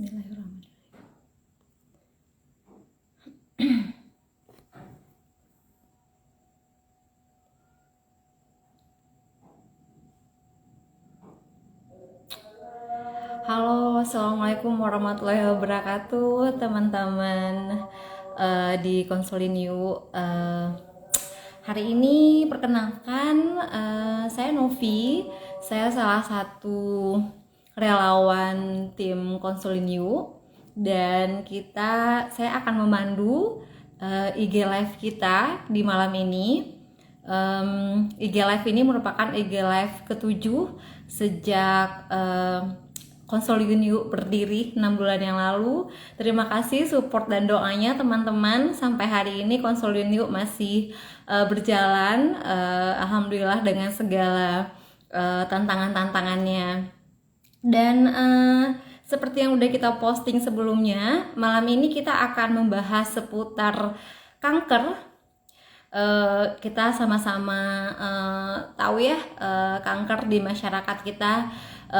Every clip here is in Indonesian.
Bismillahirrahmanirrahim. Halo, assalamualaikum warahmatullahi wabarakatuh, teman-teman di Konsulin You. Hari ini perkenalkan, saya Novi. Saya salah satu relawan tim Konsulin You, dan saya akan memandu IG Live kita di malam ini. IG Live ini merupakan IG Live ke-7 sejak Konsulin You berdiri 6 bulan yang lalu. Terima kasih support dan doanya teman-teman. Sampai hari ini Konsulin You masih berjalan, alhamdulillah, dengan segala tantangan-tantangannya. Dan seperti yang udah kita posting sebelumnya, malam ini kita akan membahas seputar kanker. Kita sama-sama tahu ya, kanker di masyarakat kita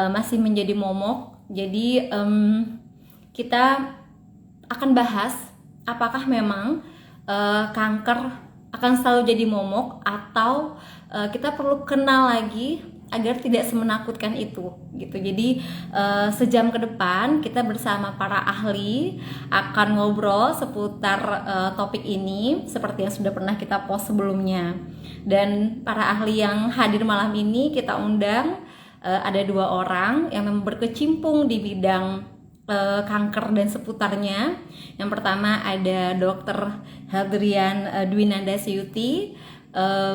masih menjadi momok. Jadi kita akan bahas apakah memang kanker akan selalu jadi momok, atau kita perlu kenal lagi agar tidak semenakutkan itu gitu. Jadi sejam ke depan kita bersama para ahli akan ngobrol seputar topik ini seperti yang sudah pernah kita post sebelumnya. Dan para ahli yang hadir malam ini kita undang ada 2 orang yang memang berkecimpung di bidang kanker dan seputarnya. Yang pertama ada Dr. Hadrian Dwinanda Siyuti.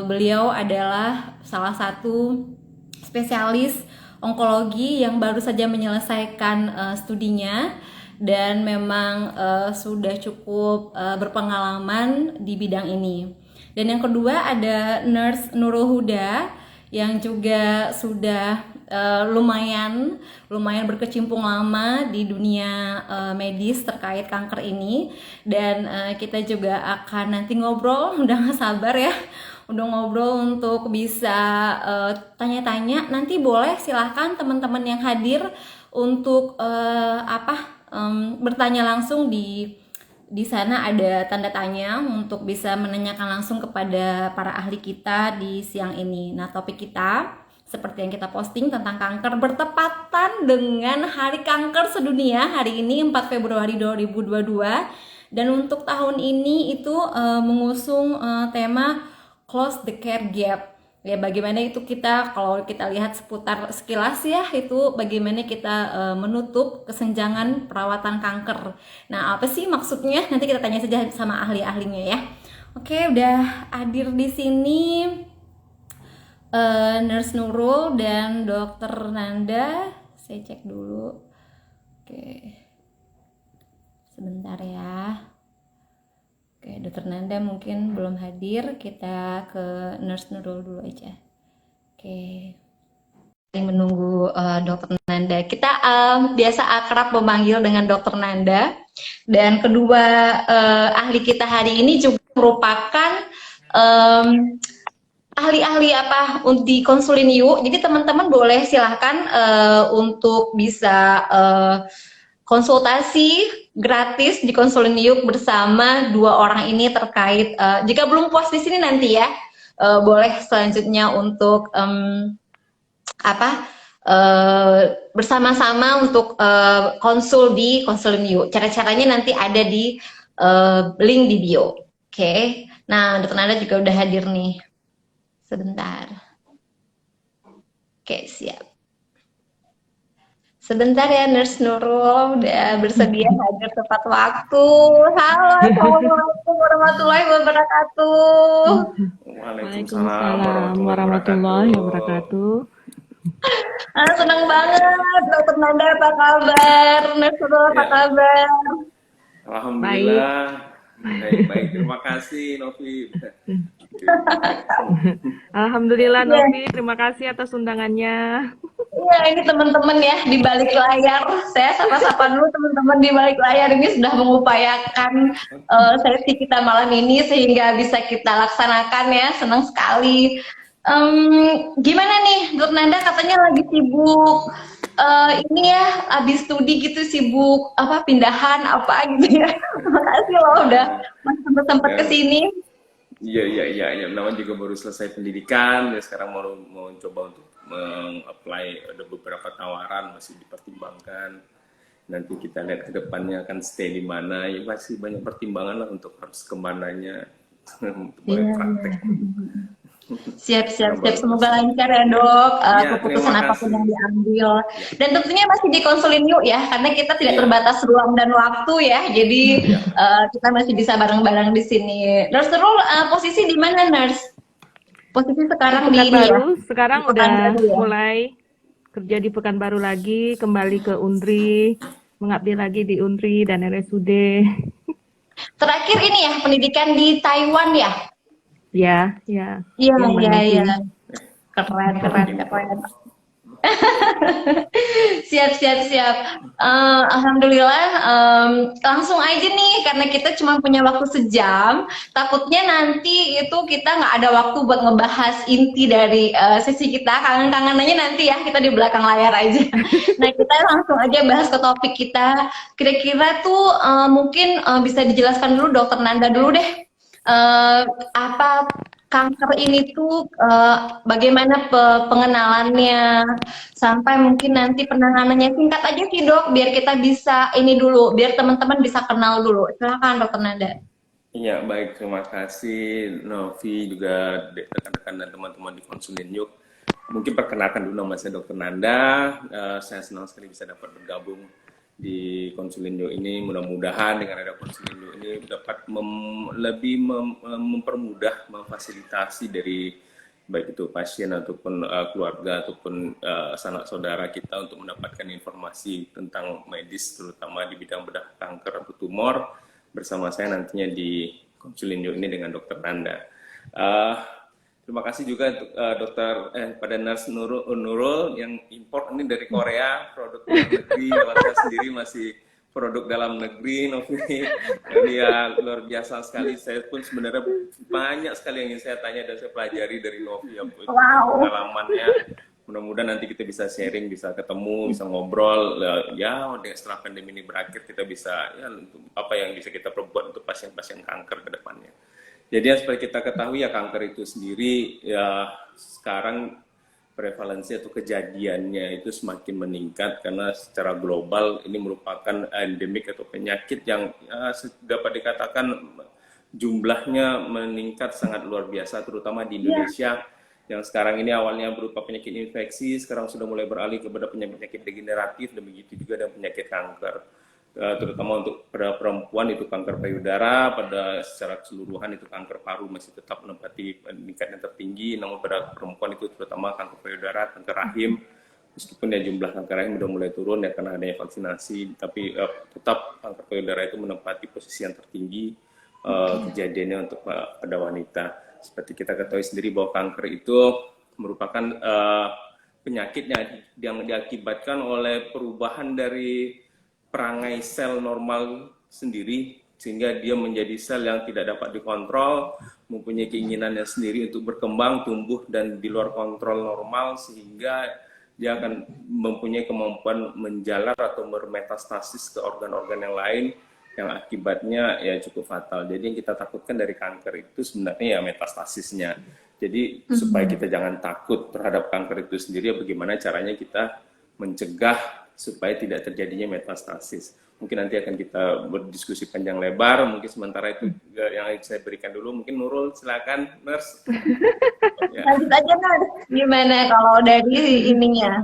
Beliau adalah salah satu spesialis onkologi yang baru saja menyelesaikan studinya, dan memang sudah cukup berpengalaman di bidang ini. Dan yang kedua ada Nurse Nurul Huda yang juga sudah lumayan berkecimpung lama di dunia medis terkait kanker ini. Dan kita juga akan nanti ngobrol, udah gak sabar ya, udah ngobrol untuk bisa tanya-tanya. Nanti boleh silahkan teman-teman yang hadir untuk bertanya langsung di sana, ada tanda tanya untuk bisa menanyakan langsung kepada para ahli kita di siang ini. Nah, topik kita seperti yang kita posting tentang kanker bertepatan dengan Hari Kanker Sedunia hari ini 4 Februari 2022. Dan untuk tahun ini itu mengusung tema Close the Care Gap. Ya, bagaimana itu kita, kalau kita lihat seputar sekilas ya, itu bagaimana kita menutup kesenjangan perawatan kanker. Nah, apa sih maksudnya? Nanti kita tanya saja sama ahli-ahlinya ya. Oke, udah hadir di sini Nurse Nurul dan Dr. Nanda. Saya cek dulu. Oke, sebentar ya. Oke, Dr. Nanda mungkin belum hadir. Kita ke Nurse Nurul dulu aja. Oke, menunggu Dr. Nanda. Kita biasa akrab memanggil dengan Dr. Nanda. Dan kedua ahli kita hari ini juga merupakan ahli-ahli di Konsulin You. Jadi teman-teman boleh silahkan untuk bisa konsultasi gratis di Konsulin You bersama 2 orang ini terkait, jika belum puas di sini nanti ya, boleh selanjutnya untuk bersama-sama untuk konsul di Konsulin You. Cara-caranya nanti ada di link di bio. Oke. Nah, Dr. Nanda juga udah hadir nih. Sebentar. Oke, siap. Sebentar ya, Nurse Nurul udah bersedia hadir tepat waktu. Halo, assalamualaikum warahmatullahi wabarakatuh. Waalaikumsalam warahmatullahi wabarakatuh. Senang banget, Dr. Nanda, apa kabar? Nurse Nurul, apa kabar? Alhamdulillah, baik. Terima kasih, Novi. Alhamdulillah, Novi, terima kasih atas undangannya. Iya, ini teman-teman ya di balik layar. Saya sapa-sapa dulu teman-teman di balik layar ini sudah mengupayakan sesi kita malam ini sehingga bisa kita laksanakan ya. Senang sekali. Gimana nih, Dr. Nanda katanya lagi sibuk Ini ya, abis studi gitu sibuk apa pindahan apa gitu ya. Makasih loh udah masih sempet-sempet Ya, kesini. iya, iya, iya, iya. Namanya juga baru selesai pendidikan, ya sekarang mau coba untuk meng-apply, ada beberapa tawaran masih dipertimbangkan. Nanti kita lihat ke depannya akan stay di mana, ya masih banyak pertimbangan lah untuk harus kemananya, untuk mulai Iya, praktek. iya. Siap, siap, Karena siap. baru Semoga selesai. lancar ya dok, Iya, keputusan terima apapun kasih. yang diambil. Ya, Dan tentunya masih dikonsulin yuk ya, karena kita tidak iya, terbatas ruang dan waktu ya. Jadi iya. kita masih bisa bareng-bareng di sini. Nurse Nurul, posisi di mana Nurse? Posisi Di sekarang di ini ya, Pekanbaru, di sekarang udah Pekanbaru ya. mulai kerja di Pekanbaru lagi, kembali ke Unri, mengabdi lagi di Unri dan RSUD. Terakhir ini ya, pendidikan di Taiwan ya. Ya, ya, Iya, ya Mbak iya, Novi. iya. Keren, keren, Info. keren. Siap, siap, siap. Alhamdulillah, langsung aja nih, karena kita cuma punya waktu sejam. Takutnya nanti itu kita nggak ada waktu buat ngebahas inti dari sesi kita. Kangen-kangenannya nanti ya, kita di belakang layar aja. Nah, kita langsung aja bahas ke topik kita. Kira-kira tuh mungkin bisa dijelaskan dulu, Dokter Nanda dulu deh. Eh, apa kanker ini tuh bagaimana pengenalannya sampai mungkin nanti penanganannya singkat aja sih dok biar kita bisa ini dulu biar teman-teman bisa kenal dulu silakan dokter Nanda. Iya, baik. Terima kasih Novi, juga rekan-rekan dan teman-teman di Konsulin Yuk. Mungkin perkenalkan dulu nama saya Dr. Nanda. Saya senang sekali bisa dapat bergabung di Konsulin Yuk ini. Mudah-mudahan dengan ada Konsulin Yuk ini dapat lebih mempermudah, memfasilitasi dari baik itu pasien ataupun keluarga ataupun sanak saudara kita untuk mendapatkan informasi tentang medis, terutama di bidang bedah kanker atau tumor, bersama saya nantinya di Konsulinyo ini dengan Dokter Nanda. Terima kasih juga dokter pada Nurse Nurul yang import ini dari Korea, produk dalam negeri. Kalau saya sendiri masih produk dalam negeri, Novi. Jadi ya luar biasa sekali. Saya pun sebenarnya banyak sekali yang ingin saya tanya dan saya pelajari dari Novi, ya, Wow. pengalamannya. Mudah-mudahan nanti kita bisa sharing, bisa ketemu, bisa ngobrol. Ya, setelah pandemi ini berakhir kita bisa ya apa yang bisa kita perbuat untuk pasien-pasien kanker ke depannya. Jadi yang seperti kita ketahui ya kanker itu sendiri ya sekarang prevalensi atau kejadiannya itu semakin meningkat karena secara global ini merupakan endemik atau penyakit yang dapat dikatakan jumlahnya meningkat sangat luar biasa terutama di Indonesia yang sekarang ini awalnya berupa penyakit infeksi, sekarang sudah mulai beralih kepada penyakit degeneratif dan begitu juga dengan penyakit kanker. Terutama untuk pada perempuan itu kanker payudara, pada secara keseluruhan itu kanker paru masih tetap menempati tingkat yang tertinggi, namun pada perempuan itu terutama kanker payudara, kanker rahim, meskipun ya jumlah kanker rahim sudah mulai turun ya karena adanya vaksinasi, tapi tetap kanker payudara itu menempati posisi yang tertinggi kejadiannya untuk pada wanita. Seperti kita ketahui sendiri bahwa kanker itu merupakan penyakit yang diakibatkan oleh perubahan dari perangai sel normal sendiri sehingga dia menjadi sel yang tidak dapat dikontrol, mempunyai keinginannya sendiri untuk berkembang, tumbuh dan di luar kontrol normal sehingga dia akan mempunyai kemampuan menjalar atau bermetastasis ke organ-organ yang lain yang akibatnya ya cukup fatal. Jadi yang kita takutkan dari kanker itu sebenarnya ya metastasisnya. Jadi supaya kita jangan takut terhadap kanker itu sendiri, ya bagaimana caranya kita mencegah supaya tidak terjadinya metastasis. Mungkin nanti akan kita berdiskusi panjang lebar. Mungkin sementara itu yang saya berikan dulu. Mungkin Nurul, silakan, Nurse. Ya. Lanjut aja Nurse. Gimana kalau dari ininya?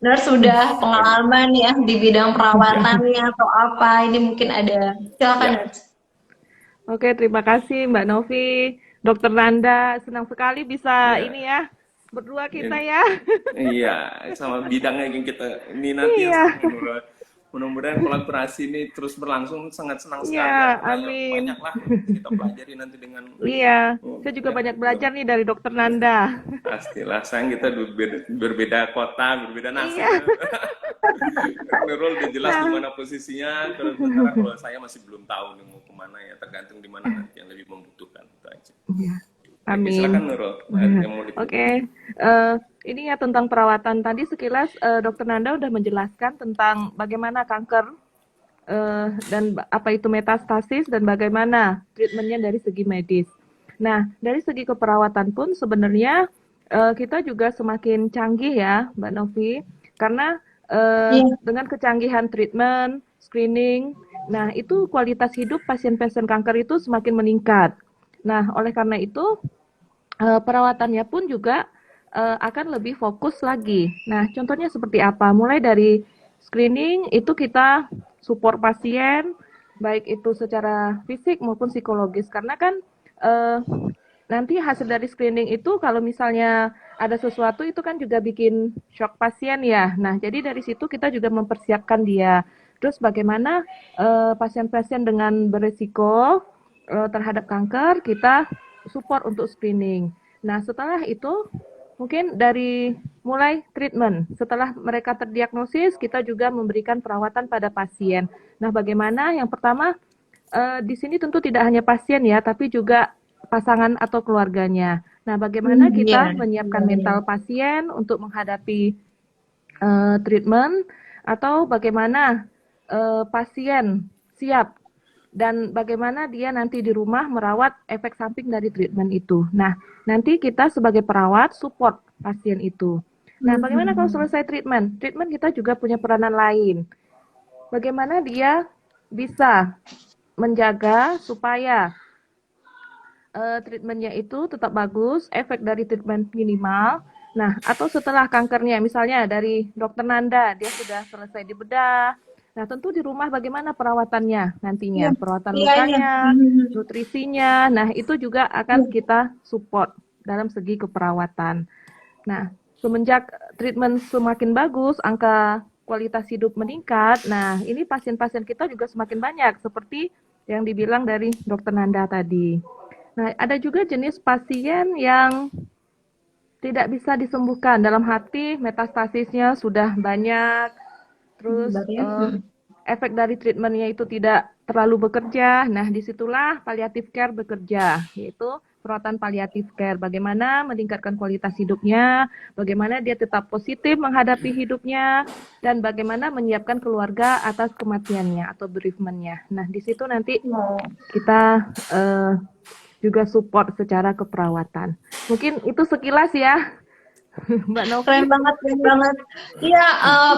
Nurse sudah pengalaman ya di bidang perawatannya atau apa? Ini mungkin ada. Silakan Ya. Nurse. Oke, terima kasih Mbak Novi, Dokter Nanda. Senang sekali bisa ini ya, berdua kita ya. Iya, sama bidangnya yang kita minati yang sama Nurul. Mudah-mudahan kolaborasi ini terus berlangsung, sangat senang sekali. Iya, Karena amin. banyaklah kita pelajari nanti dengan. Iya, saya juga banyak belajar nih dari Dokter Nanda. Pastilah, sayang kita berbeda kota, berbeda nasib. Iya. Nurul udah jelas di mana posisinya, terus sementara kalau saya masih belum tahu nih mau kemana ya, tergantung di mana nanti yang lebih membutuhkan itu aja. Amin. Silakan Nurul, yang mau Oke, ini ya tentang perawatan tadi sekilas Dokter Nanda udah menjelaskan tentang bagaimana kanker dan apa itu metastasis dan bagaimana treatmentnya dari segi medis. Nah, dari segi keperawatan pun sebenarnya kita juga semakin canggih ya, Mbak Novi, karena Iya. dengan kecanggihan treatment, screening, nah itu kualitas hidup pasien-pasien kanker itu semakin meningkat. Nah, oleh karena itu perawatannya pun juga akan lebih fokus lagi. Nah, contohnya seperti apa? Mulai dari screening itu kita support pasien, baik itu secara fisik maupun psikologis. Karena kan eh, nanti hasil dari screening itu kalau misalnya ada sesuatu itu kan juga bikin shock pasien ya. Nah, jadi dari situ kita juga mempersiapkan dia. Terus bagaimana pasien-pasien dengan beresiko terhadap kanker kita support untuk screening. Nah, setelah itu mungkin dari mulai treatment. Setelah mereka terdiagnosis, kita juga memberikan perawatan pada pasien. Nah, bagaimana? Yang pertama, di sini tentu tidak hanya pasien ya, tapi juga pasangan atau keluarganya. Nah, bagaimana Iya. kita menyiapkan mental pasien untuk menghadapi treatment atau bagaimana pasien siap dan bagaimana dia nanti di rumah merawat efek samping dari treatment itu. Nah, nanti kita sebagai perawat support pasien itu. Nah, bagaimana kalau selesai treatment? Treatment kita juga punya peranan lain. Bagaimana dia bisa menjaga supaya treatmentnya itu tetap bagus, efek dari treatment minimal. Nah, atau setelah kankernya, misalnya dari Dokter Nanda, dia sudah selesai dibedah. Nah, tentu di rumah bagaimana perawatannya Iya. nantinya, perawatan Iya, iya. lukanya, nutrisinya. Nah, itu juga akan kita support dalam segi keperawatan. Nah, semenjak treatment semakin bagus, angka kualitas hidup meningkat. Nah, ini pasien-pasien kita juga semakin banyak, seperti yang dibilang dari Dokter Nanda tadi. Nah, ada juga jenis pasien yang tidak bisa disembuhkan dalam hati metastasisnya sudah banyak, terus Hebat ya. efek dari treatmentnya itu tidak terlalu bekerja. Nah, disitulah palliative care bekerja, yaitu perawatan palliative care. Bagaimana meningkatkan kualitas hidupnya, bagaimana dia tetap positif menghadapi hidupnya, dan bagaimana menyiapkan keluarga atas kematiannya atau bereavement-nya. Nah, di situ nanti Wow. kita juga support secara keperawatan. Mungkin itu sekilas ya, Mbak Novi. Keren banget, keren banget. Iya,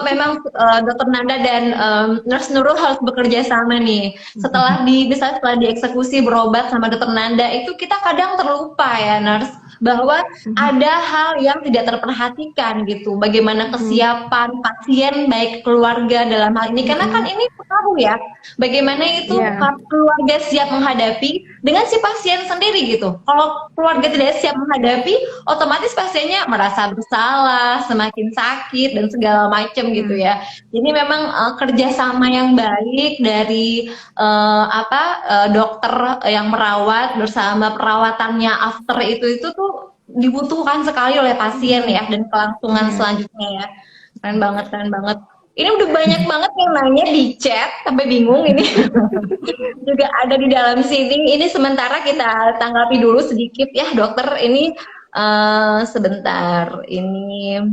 memang Dokter Nanda dan Nurse Nurul harus bekerja sama nih. Misalnya setelah dieksekusi berobat sama Dokter Nanda, itu kita kadang terlupa ya, Nurse, bahwa ada hal yang tidak terperhatikan gitu. Bagaimana kesiapan pasien, baik keluarga dalam hal ini, karena kan ini pengaruh ya. Bagaimana itu Ya, keluarga siap menghadapi dengan si pasien sendiri gitu. Kalau keluarga tidak siap menghadapi, otomatis pasiennya merasa bersalah, semakin sakit dan segala macam gitu ya. Jadi memang kerjasama yang baik dari dokter yang merawat bersama perawatannya after itu tuh dibutuhkan sekali oleh pasien ya dan kelangsungan ya. selanjutnya ya. Keren banget, keren banget. Ini udah banyak banget yang nanya di chat sampai bingung ini. Juga ada di dalam sini. Ini sementara kita tanggapi dulu sedikit ya, dokter. Ini sebentar. Ini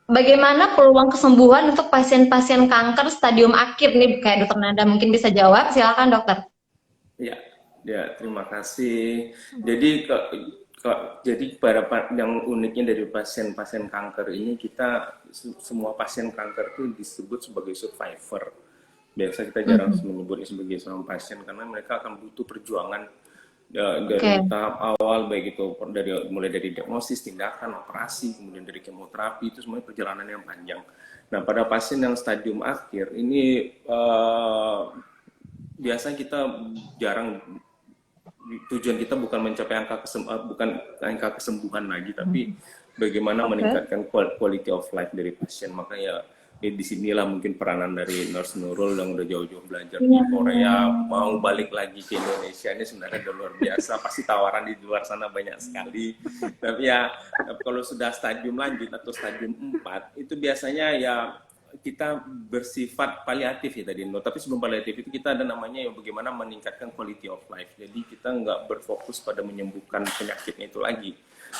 bagaimana peluang kesembuhan untuk pasien-pasien kanker stadium akhir nih? Kayak dokter Nanda mungkin bisa jawab. Silakan dokter. Ya, ya, terima kasih. Jadi yang uniknya dari pasien-pasien kanker ini, kita semua pasien kanker itu disebut sebagai survivor. Biasa kita jarang menyebutnya sebagai seorang pasien karena mereka akan butuh perjuangan dari tahap awal, baik itu mulai dari diagnosis, tindakan, operasi, kemudian dari kemoterapi, itu semuanya perjalanan yang panjang. Nah, pada pasien yang stadium akhir ini biasanya kita jarang, tujuan kita bukan mencapai angka kesembuhan lagi, tapi bagaimana meningkatkan quality of life dari pasien. Makanya disinilah mungkin peranan dari Nurse Nurul yang udah jauh-jauh belajar di Korea, mau balik lagi ke Indonesia, ini sebenarnya udah luar biasa. Pasti tawaran di luar sana banyak sekali. Tapi ya kalau sudah stadium lanjut atau stadium 4, itu biasanya ya kita bersifat paliatif ya tadi, no. Tapi sebelum paliatif itu kita ada namanya yang bagaimana meningkatkan quality of life. Jadi kita nggak berfokus pada menyembuhkan penyakitnya itu lagi,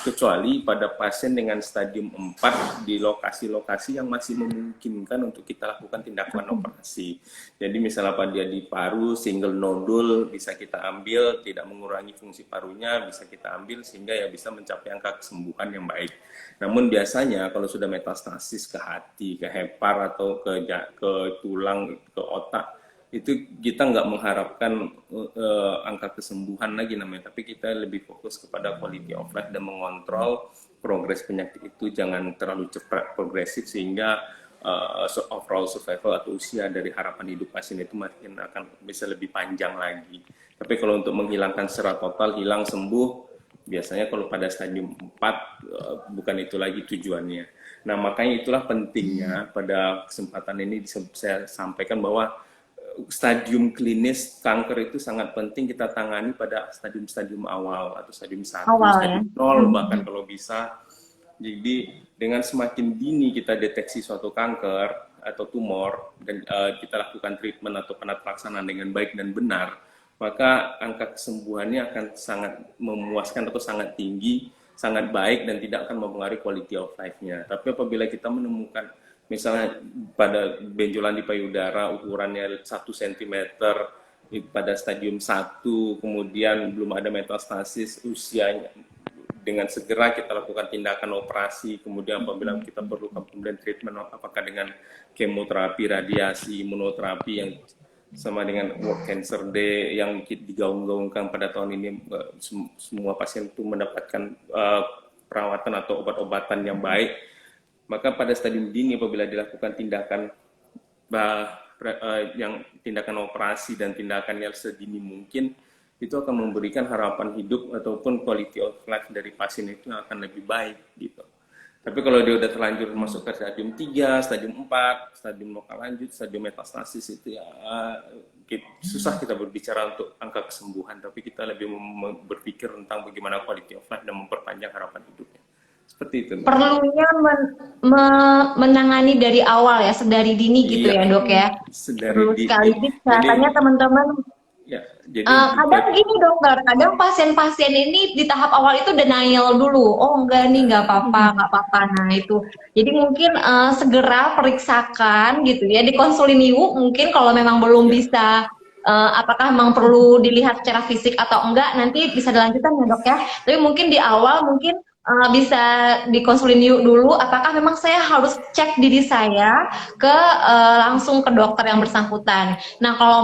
kecuali pada pasien dengan stadium 4 di lokasi-lokasi yang masih memungkinkan untuk kita lakukan tindakan operasi. Jadi misalnya pada dia di paru, single nodule bisa kita ambil, tidak mengurangi fungsi parunya, bisa kita ambil sehingga ya bisa mencapai angka kesembuhan yang baik. Namun biasanya kalau sudah metastasis ke hati, ke hepar atau ke tulang, ke otak, itu kita nggak mengharapkan angka kesembuhan lagi namanya, tapi kita lebih fokus kepada quality of life dan mengontrol progres penyakit itu jangan terlalu cepat progresif sehingga overall survival atau usia dari harapan hidup pasien itu makin akan bisa lebih panjang lagi. Tapi kalau untuk menghilangkan secara total, hilang sembuh, biasanya kalau pada stadium 4 bukan itu lagi tujuannya. Nah, makanya itulah pentingnya pada kesempatan ini saya sampaikan bahwa stadium klinis kanker itu sangat penting kita tangani pada stadium-stadium awal atau stadium 1, stadium 0 bahkan kalau bisa. Jadi dengan semakin dini kita deteksi suatu kanker atau tumor dan kita lakukan treatment atau penata pelaksanaan dengan baik dan benar, maka angka kesembuhannya akan sangat memuaskan atau sangat tinggi, sangat baik dan tidak akan mempengaruhi quality of life-nya. Tapi apabila kita menemukan misalnya pada benjolan di payudara ukurannya 1 cm pada stadium 1, kemudian belum ada metastasis, usianya dengan segera kita lakukan tindakan operasi, kemudian apabila kita perlu kemudian treatment apakah dengan kemoterapi, radiasi, imunoterapi yang sama dengan World Cancer Day yang digaung-gaungkan pada tahun ini, semua pasien itu mendapatkan perawatan atau obat-obatan yang baik, maka pada stadium dini apabila dilakukan tindakan tindakan operasi dan tindakan yang sedini mungkin, itu akan memberikan harapan hidup ataupun quality of life dari pasien itu akan lebih baik gitu. Tapi kalau dia udah terlanjur masuk ke stadium 3, stadium 4, stadium lokal lanjut, stadium metastasis itu ya susah kita berbicara untuk angka kesembuhan, tapi kita lebih berpikir tentang bagaimana quality of life dan memperpanjang harapan hidupnya. Seperti itu. Perlunya menangani dari awal ya, sedari dini gitu ya dok ya. Sedari dini. Sekaligus katanya teman-teman. Ya, jadi kadang gini dokter, kadang pasien-pasien ini di tahap awal itu denial dulu, oh enggak nih nggak apa-apa, nah itu. Jadi mungkin segera periksakan gitu ya, dikonsulin ibu mungkin kalau memang belum bisa. Apakah memang perlu dilihat secara fisik atau enggak, nanti bisa dilanjutkan ya dok ya. Tapi mungkin di awal mungkin bisa dikonsulin yuk dulu apakah memang saya harus cek diri saya ke langsung ke dokter yang bersangkutan. Nah kalau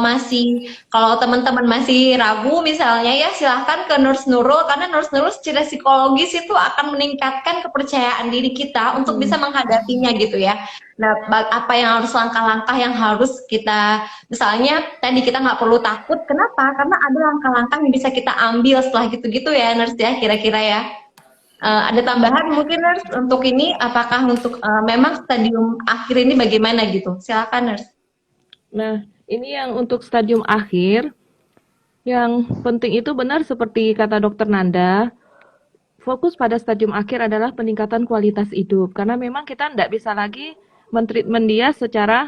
teman-teman masih ragu misalnya ya silahkan ke nurse Nurul, karena nurse Nurul secara psikologis itu akan meningkatkan kepercayaan diri kita untuk bisa menghadapinya gitu ya. Nah, apa yang harus langkah-langkah yang harus kita, misalnya tadi kita nggak perlu takut, kenapa? Karena ada langkah-langkah yang bisa kita ambil setelah gitu-gitu ya nurse ya, kira-kira ya. Ada tambahan mungkin nurse untuk ini, apakah untuk memang stadium akhir ini bagaimana gitu? Silakan nurse. Nah, ini yang untuk stadium akhir, yang penting itu benar seperti kata Dokter Nanda, fokus pada stadium akhir adalah peningkatan kualitas hidup, karena memang kita tidak bisa lagi mentreatment dia secara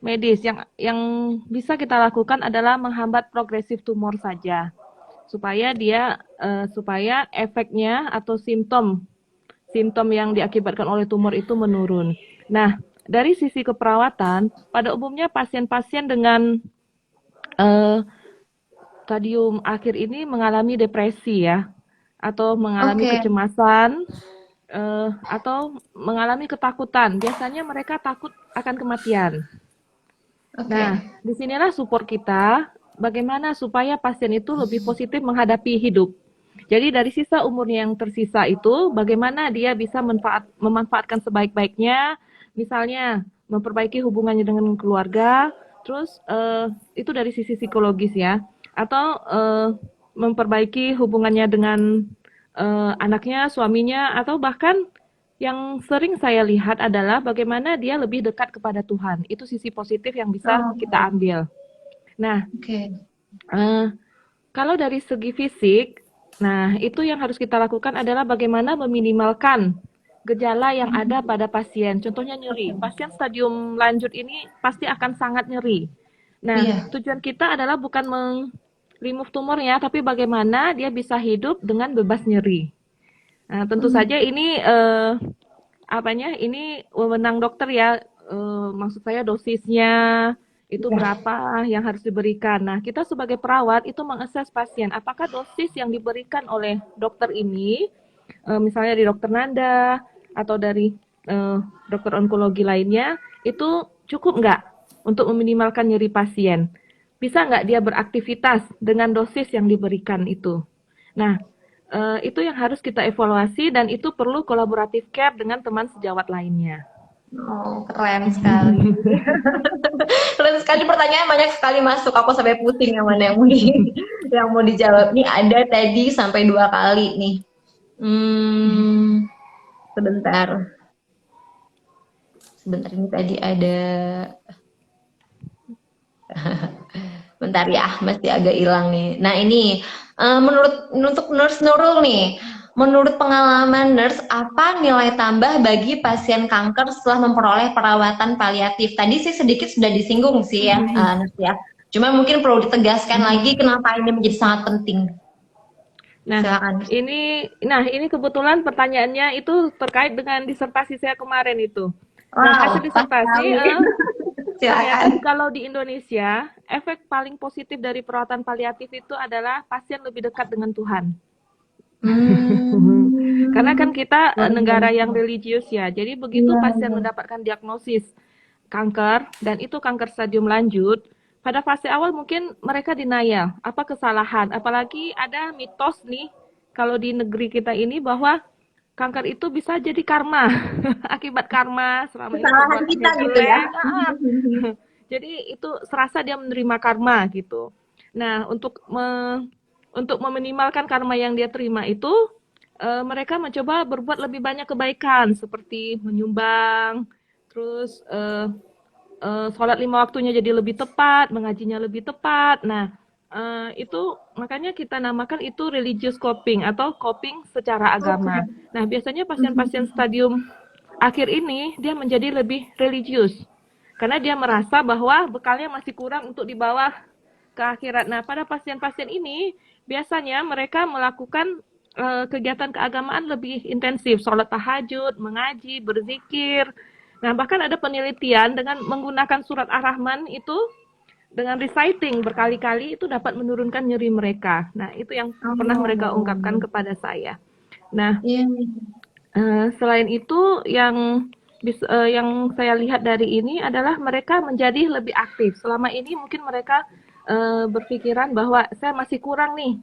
medis. Yang bisa kita lakukan adalah menghambat progresif tumor saja, supaya efeknya atau simptom yang diakibatkan oleh tumor itu menurun. Nah, dari sisi keperawatan, pada umumnya pasien-pasien dengan stadium akhir ini mengalami depresi ya, atau mengalami kecemasan, atau mengalami ketakutan. Biasanya mereka takut akan kematian. Nah, disinilah support kita, bagaimana supaya pasien itu lebih positif menghadapi hidup. Jadi dari sisa umurnya yang tersisa itu, bagaimana dia bisa memanfaatkan sebaik-baiknya, misalnya memperbaiki hubungannya dengan keluarga, terus itu dari sisi psikologis ya, atau memperbaiki hubungannya dengan anaknya, suaminya, atau bahkan yang sering saya lihat adalah bagaimana dia lebih dekat kepada Tuhan. Itu sisi positif yang bisa kita ambil. Nah, kalau dari segi fisik, nah itu yang harus kita lakukan adalah bagaimana meminimalkan gejala yang ada pada pasien. Contohnya nyeri. Pasien stadium lanjut ini pasti akan sangat nyeri. Nah, Iya. tujuan kita adalah bukan remove tumornya, tapi bagaimana dia bisa hidup dengan bebas nyeri. Nah, tentu saja ini ini wewenang dokter ya. Maksud saya dosisnya itu Iya. berapa yang harus diberikan. Nah, kita sebagai perawat itu mengakses pasien apakah dosis yang diberikan oleh dokter ini, misalnya di dokter Nanda atau dari dokter onkologi lainnya, itu cukup nggak untuk meminimalkan nyeri pasien. Bisa nggak dia beraktivitas dengan dosis yang diberikan itu. Nah, itu yang harus kita evaluasi dan itu perlu kolaboratif care dengan teman sejawat lainnya. Oh, keren sekali. Keren sekali, pertanyaan banyak sekali masuk. Aku sampai pusing yang mana yang mau yang mau dijawab. Nih ada tadi sampai 2 kali nih. Sebentar. Sebentar, ini tadi ada. Bentar ya, masih agak hilang nih. Nah ini untuk Nurse Nurul nih, menurut pengalaman Nurse, apa nilai tambah bagi pasien kanker setelah memperoleh perawatan paliatif? Tadi sih sedikit sudah disinggung sih ya, Nurse ya. Cuma mungkin perlu ditegaskan lagi kenapa ini menjadi sangat penting. Nah, Silakan. ini kebetulan pertanyaannya itu terkait dengan disertasi saya kemarin itu. Nah, Wow, hasil disertasi ternyata silakan. kalau di Indonesia, efek paling positif dari perawatan paliatif itu adalah pasien lebih dekat dengan Tuhan. Karena kan kita negara yang religius ya, jadi begitu pasien mendapatkan diagnosis kanker dan itu kanker stadium lanjut, pada fase awal mungkin mereka denial, apa kesalahan, apalagi ada mitos nih kalau di negeri kita ini bahwa kanker itu bisa jadi karma, akibat karma selama ini Kesalahan perbuatan kita yang gitu ya. jelek. Jadi itu serasa dia menerima karma gitu. Nah, untuk meminimalkan karma yang dia terima itu, mereka mencoba berbuat lebih banyak kebaikan seperti menyumbang, terus sholat 5 waktunya jadi lebih tepat, mengajinya lebih tepat. Nah, itu makanya kita namakan itu religious coping atau coping secara agama. Nah, biasanya pasien-pasien stadium akhir ini dia menjadi lebih religius karena dia merasa bahwa bekalnya masih kurang untuk dibawa ke akhirat. Nah, pada pasien-pasien ini biasanya mereka melakukan kegiatan keagamaan lebih intensif, sholat tahajud, mengaji, berzikir. Nah, bahkan ada penelitian dengan menggunakan surat Ar-Rahman itu dengan reciting berkali-kali itu dapat menurunkan nyeri mereka. Nah, itu yang pernah mereka ungkapkan kepada saya. Nah, selain itu yang saya lihat dari ini adalah mereka menjadi lebih aktif. Selama ini mungkin mereka berpikiran bahwa saya masih kurang nih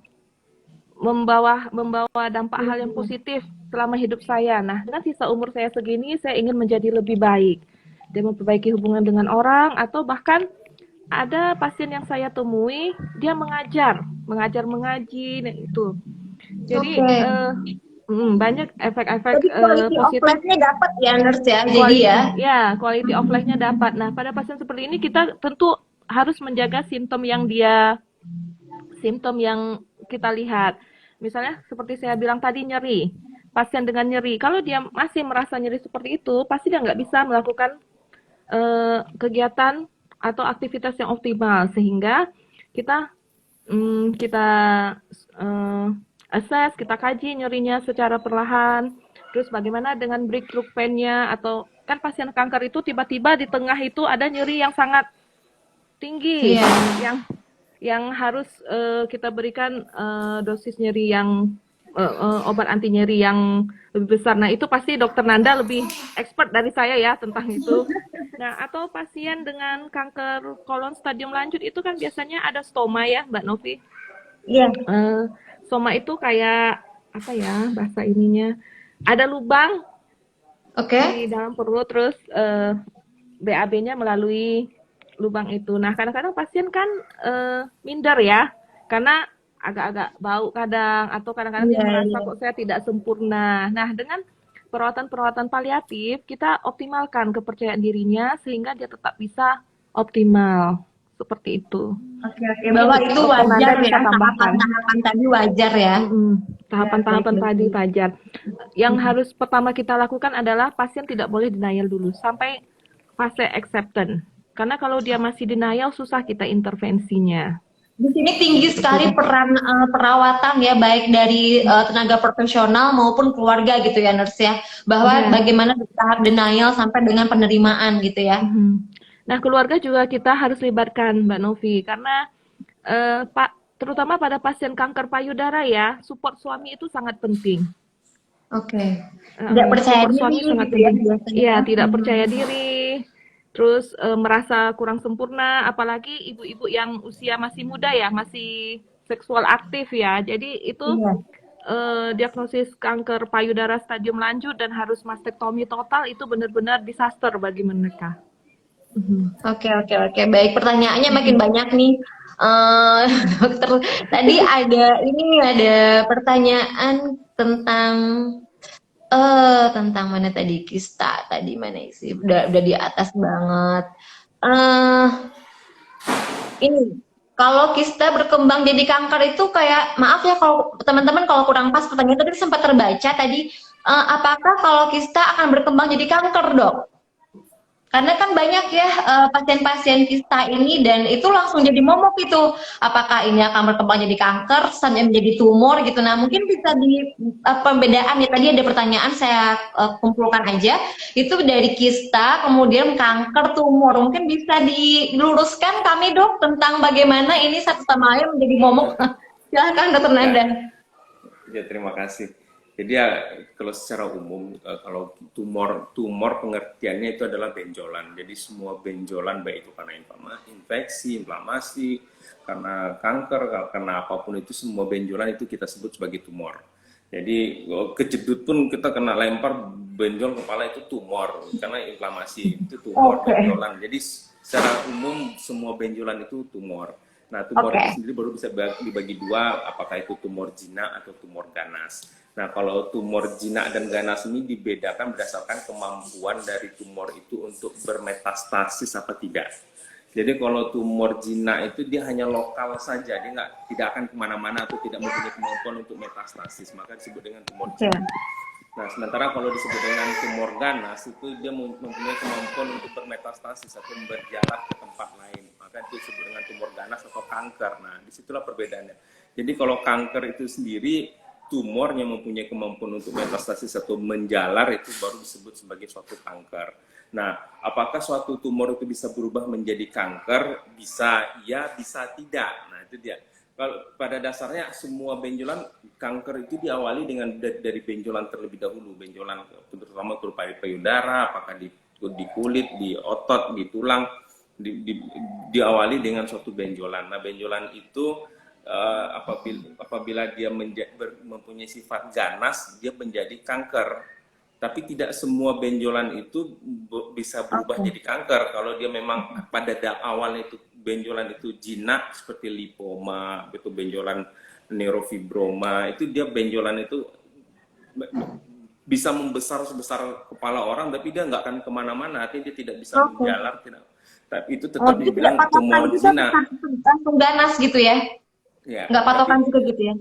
membawa dampak hal yang positif selama hidup saya. Nah, dengan sisa umur saya segini, saya ingin menjadi lebih baik. Dia memperbaiki hubungan dengan orang, atau bahkan ada pasien yang saya temui, dia mengajar mengaji, nah itu. Jadi banyak efek-efek Jadi quality of positif. life-nya dapat ya Nurse ya, jadi ya. Quality of life-nya dapat. Nah, pada pasien seperti ini kita tentu harus menjaga simptom yang kita lihat. Misalnya seperti saya bilang tadi, nyeri. Pasien dengan nyeri, kalau dia masih merasa nyeri seperti itu, pasti dia nggak bisa melakukan kegiatan atau aktivitas yang optimal, sehingga kita assess, kita kaji nyerinya secara perlahan. Terus bagaimana dengan breakthrough pain-nya, atau kan pasien kanker itu tiba-tiba di tengah itu ada nyeri yang sangat tinggi, yang harus kita berikan dosis nyeri yang obat anti nyeri yang lebih besar. Nah, itu pasti dokter Nanda lebih expert dari saya ya tentang itu. Nah, atau pasien dengan kanker kolon stadium lanjut itu kan biasanya ada stoma ya, Mbak Novi. Iya. Stoma itu kayak apa ya bahasa ininya? Ada lubang di dalam perut, terus BAB-nya melalui lubang itu. Nah, kadang-kadang pasien kan minder ya, karena agak-agak bau kadang, atau kadang-kadang dia merasa kok saya tidak sempurna. Nah, dengan perawatan paliatif, kita optimalkan kepercayaan dirinya sehingga dia tetap bisa optimal seperti itu. Oke, bahwa itu Dokter Nanda wajar bisa ya, tambahkan. tahapan-tahapan tadi wajar ya. Tahapan-tahapan baik, tadi baik. wajar. Yang harus pertama kita lakukan adalah pasien tidak boleh denial dulu sampai fase acceptance. Karena kalau dia masih denial, susah kita intervensinya. Di sini tinggi sekali peran perawatan ya, baik dari tenaga profesional maupun keluarga gitu ya, nurse ya. Bahwa Iya. bagaimana dari tahap denial sampai dengan penerimaan gitu ya. Nah, keluarga juga kita harus libatkan, Mbak Novi, karena terutama pada pasien kanker payudara ya, support suami itu sangat penting. Oke. Tidak percaya Support suami diri sangat gitu ya penting. biasanya. Iya, tidak percaya diri, terus merasa kurang sempurna, apalagi ibu-ibu yang usia masih muda ya, masih seksual aktif ya. Jadi itu Iya. diagnosis kanker payudara stadium lanjut dan harus mastektomi total itu benar-benar disaster bagi mereka. Oke. Baik, pertanyaannya makin banyak nih. Dokter, tadi ada pertanyaan tentang mana tadi, kista tadi mana sih? Udah di atas banget. Ini kalau kista berkembang jadi kanker itu kayak, maaf ya kalau teman-teman kalau kurang pas pertanyaan tadi sempat terbaca tadi, apakah kalau kista akan berkembang jadi kanker, Dok? Karena kan banyak ya pasien-pasien kista ini dan itu langsung jadi momok itu. Apakah ini akan berkembang jadi kanker sampai menjadi tumor gitu. Nah, mungkin bisa di pembedaan ya, tadi ada pertanyaan saya kumpulkan aja. Itu dari kista kemudian kanker, tumor. Mungkin bisa diluruskan kami, Dok, tentang bagaimana ini satu sama lain menjadi momok. Silakan, Dokter Nanda. Ya, terima kasih. Jadi ya kalau secara umum kalau tumor pengertiannya itu adalah benjolan. Jadi semua benjolan baik itu karena infeksi, inflamasi, karena kanker, karena apapun itu semua benjolan itu kita sebut sebagai tumor. Jadi kejedut pun kita kena lempar benjol kepala itu tumor karena inflamasi itu tumor benjolan. Jadi secara umum semua benjolan itu tumor. Nah, tumor itu sendiri baru bisa dibagi dua, apakah itu tumor jinak atau tumor ganas. Nah, kalau tumor jinak dan ganas ini dibedakan berdasarkan kemampuan dari tumor itu untuk bermetastasis apa tidak. Jadi kalau tumor jinak itu dia hanya lokal saja, dia tidak akan kemana-mana atau tidak mempunyai kemampuan untuk metastasis, maka disebut dengan tumor jinak. Nah, sementara kalau disebut dengan tumor ganas itu dia mempunyai kemampuan untuk bermetastasis atau berjalan ke tempat lain, maka itu disebut dengan tumor ganas atau kanker. Nah, disitulah perbedaannya. Jadi kalau kanker itu sendiri tumor yang mempunyai kemampuan untuk metastasis atau menjalar itu baru disebut sebagai suatu kanker. Nah, apakah suatu tumor itu bisa berubah menjadi kanker? Bisa ya, bisa tidak. Nah, itu dia. Kalau pada dasarnya semua benjolan kanker itu diawali dengan dari benjolan terlebih dahulu, benjolan terutama berupa payudara, apakah di kulit, di otot, di tulang, diawali dengan suatu benjolan. Nah, benjolan itu apabila dia mempunyai sifat ganas, dia menjadi kanker. Tapi tidak semua benjolan itu bisa berubah jadi kanker. Kalau dia memang pada awalnya itu benjolan itu jinak seperti lipoma, itu benjolan neurofibroma, itu dia benjolan itu bisa membesar sebesar kepala orang, tapi dia nggak akan kemana-mana, artinya dia tidak bisa menjalar, tapi itu tetap dibilang tumor jinak. Langsung ganas gitu ya? Ya, nggak patokan juga gitu ya.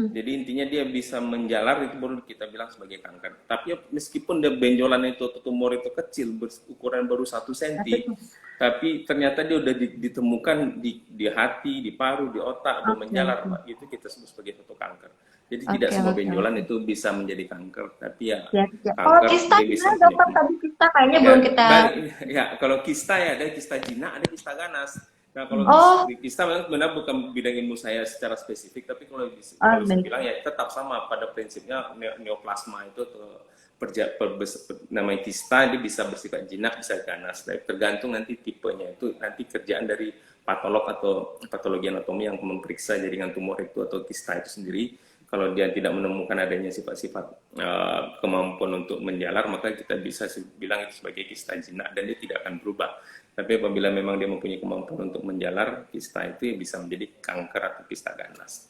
Jadi intinya dia bisa menjalar, itu baru kita bilang sebagai kanker. Tapi meskipun dia benjolan itu atau tumor itu kecil, ukuran baru 1 cm, tapi ternyata dia udah ditemukan di hati, di paru, di otak, udah menjalar, itu kita sebut sebagai suatu kanker. Jadi tidak semua benjolan itu bisa menjadi kanker, tapi ya kanker. Kalau kista gimana, Dokter? Tadi kista kayaknya belum kita. Ya, kalau kista ya ada kista jinak, ada kista ganas. Nah, kalau kista benar bukan bidang ilmu saya secara spesifik, tapi kalau saya bilang ya tetap sama pada prinsipnya neoplasma itu namanya kista, dia bisa bersifat jinak, bisa ganas. Tergantung nanti tipenya, itu nanti kerjaan dari patolog atau patologi anatomi yang memeriksa jaringan tumor itu atau kista itu sendiri. Kalau dia tidak menemukan adanya sifat-sifat kemampuan untuk menjalar, maka kita bisa bilang itu sebagai kista jinak dan dia tidak akan berubah. Tapi apabila memang dia mempunyai kemampuan untuk menjalar, kista itu bisa menjadi kanker atau kista ganas.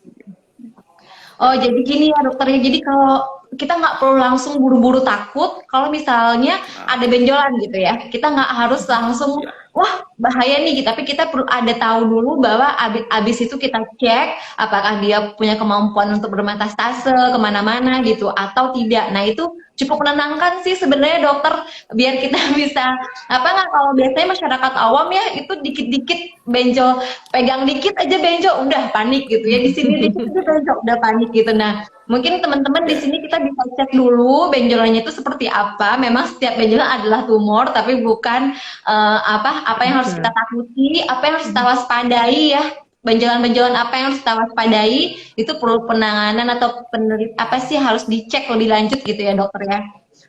Oh, jadi gini ya, Dokter. Jadi kalau kita nggak perlu langsung buru-buru takut kalau misalnya ada benjolan gitu ya. Kita nggak harus langsung, wah bahaya nih, tapi kita perlu ada tahu dulu bahwa abis itu kita cek apakah dia punya kemampuan untuk bermetastase kemana-mana gitu atau tidak. Nah itu cukup menenangkan sih sebenarnya dokter, biar kita bisa apa nggak, kalau biasanya masyarakat awam ya itu dikit-dikit benjol, pegang dikit aja benjol udah panik gitu ya, di sini dikit aja benjol udah panik gitu. Nah mungkin teman-teman di sini kita bisa cek dulu benjolannya itu seperti apa. Memang setiap benjolan adalah tumor, tapi bukan apa yang harus kita takuti, apa yang harus kita waspadai ya. Benjolan-benjolan apa yang harus kita waspadai itu perlu penanganan atau apa sih harus dicek lebih lanjut gitu ya dokter ya.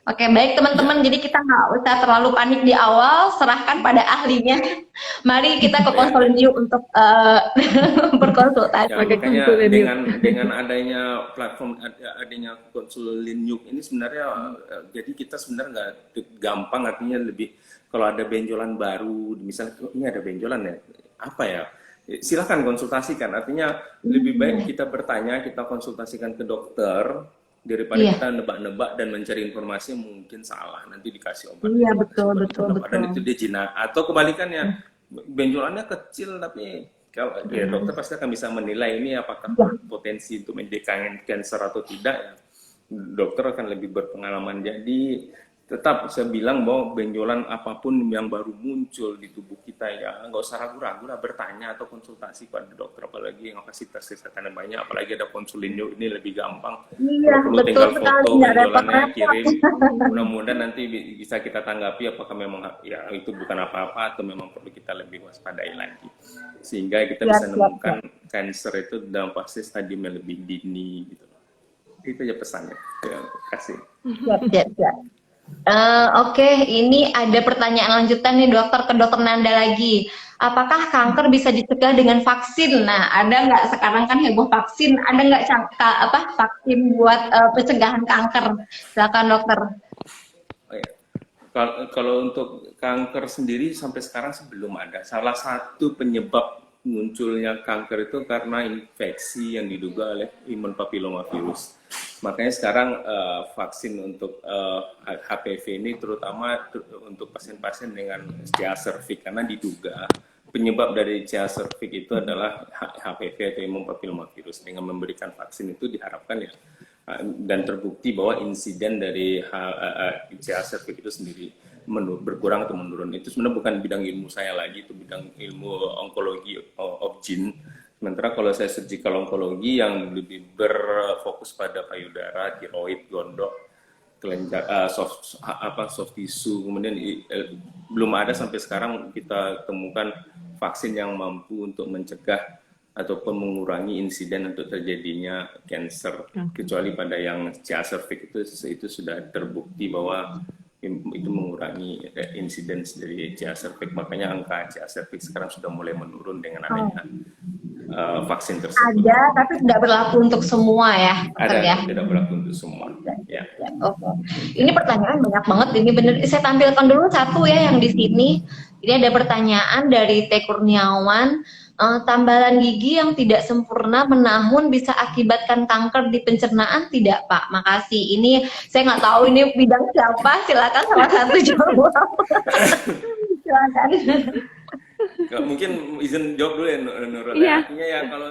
Oke baik teman-teman, jadi kita nggak usah terlalu panik di awal, serahkan pada ahlinya. Mari kita ke konselin yuk untuk berkonsultasi. Ya, makanya dengan adanya platform, adanya konsulin yuk ini sebenarnya jadi kita sebenarnya nggak gampang, artinya lebih kalau ada benjolan baru, misalnya ini ada benjolan ya, apa ya? Silakan konsultasikan, artinya lebih baik kita bertanya, kita konsultasikan ke dokter daripada kita nebak-nebak dan mencari informasi yang mungkin salah, nanti dikasih obat. Iya betul. Dan itu dia jinak, atau kebalikannya benjolannya kecil tapi kalau ya dokter pasti akan bisa menilai ini apakah potensi untuk menjadi kanker atau tidak ya. Dokter akan lebih berpengalaman. Jadi tetap saya bilang bahwa benjolan apapun yang baru muncul di tubuh kita ya nggak usah ragu-ragu lah, bertanya atau konsultasi pada dokter, apalagi yang fasilitas kesehatan yang banyak, apalagi ada konsulin yuk ini lebih gampang. Iya Perlu betul tinggal sekali, foto nggak benjolannya repot-repot. kirim, mudah-mudahan nanti bisa kita tanggapi apakah memang ya itu bukan apa-apa atau memang perlu kita lebih waspadai lagi, sehingga kita bisa menemukan kanker itu dalam fase stadium yang lebih dini gitu. Itu aja pesannya. Terima kasih. Siap. Oke, ini ada pertanyaan lanjutan nih dokter, ke dokter Nanda lagi. Apakah kanker bisa dicegah dengan vaksin? Nah, ada nggak sekarang kan heboh vaksin? Ada nggak vaksin buat pencegahan kanker? Silakan dokter. Oh, ya. Kalau untuk kanker sendiri sampai sekarang sih belum ada. Salah satu penyebab munculnya kanker itu karena infeksi yang diduga oleh human papillomavirus. Makanya sekarang vaksin untuk HPV ini terutama untuk pasien-pasien dengan CA cervix, karena diduga penyebab dari CA cervix itu adalah HPV atau human papillomavirus. Dengan memberikan vaksin itu diharapkan ya dan terbukti bahwa insiden dari CA cervix itu sendiri berkurang atau menurun. Itu sebenarnya bukan bidang ilmu saya lagi, itu bidang ilmu onkologi obgyn. Sementara kalau saya surgical onkologi yang lebih berfokus pada payudara, tiroid, gondok, kelenjar, soft tissue, kemudian belum ada sampai sekarang kita temukan vaksin yang mampu untuk mencegah ataupun mengurangi insiden untuk terjadinya cancer, kecuali pada yang CA cervix itu sudah terbukti bahwa itu mengurangi insiden dari CA cervix. Makanya angka CA cervix sekarang sudah mulai menurun dengan adanya vaksin tersebut. Ada, tapi tidak berlaku untuk semua ya, dokter ya. Tidak berlaku untuk semua. Ya. Oke. Ini pertanyaan banyak banget. Ini bener. Saya tampilkan dulu satu ya yang di sini. Ini ada pertanyaan dari T. Kurniawan. Tambalan gigi yang tidak sempurna menahun bisa akibatkan kanker di pencernaan tidak, Pak? Makasih. Ini saya nggak tahu ini bidang siapa. Silakan salah satu jawab. Silakan. Mungkin izin jawab dulu ya Nurul. Iya. Artinya ya kalau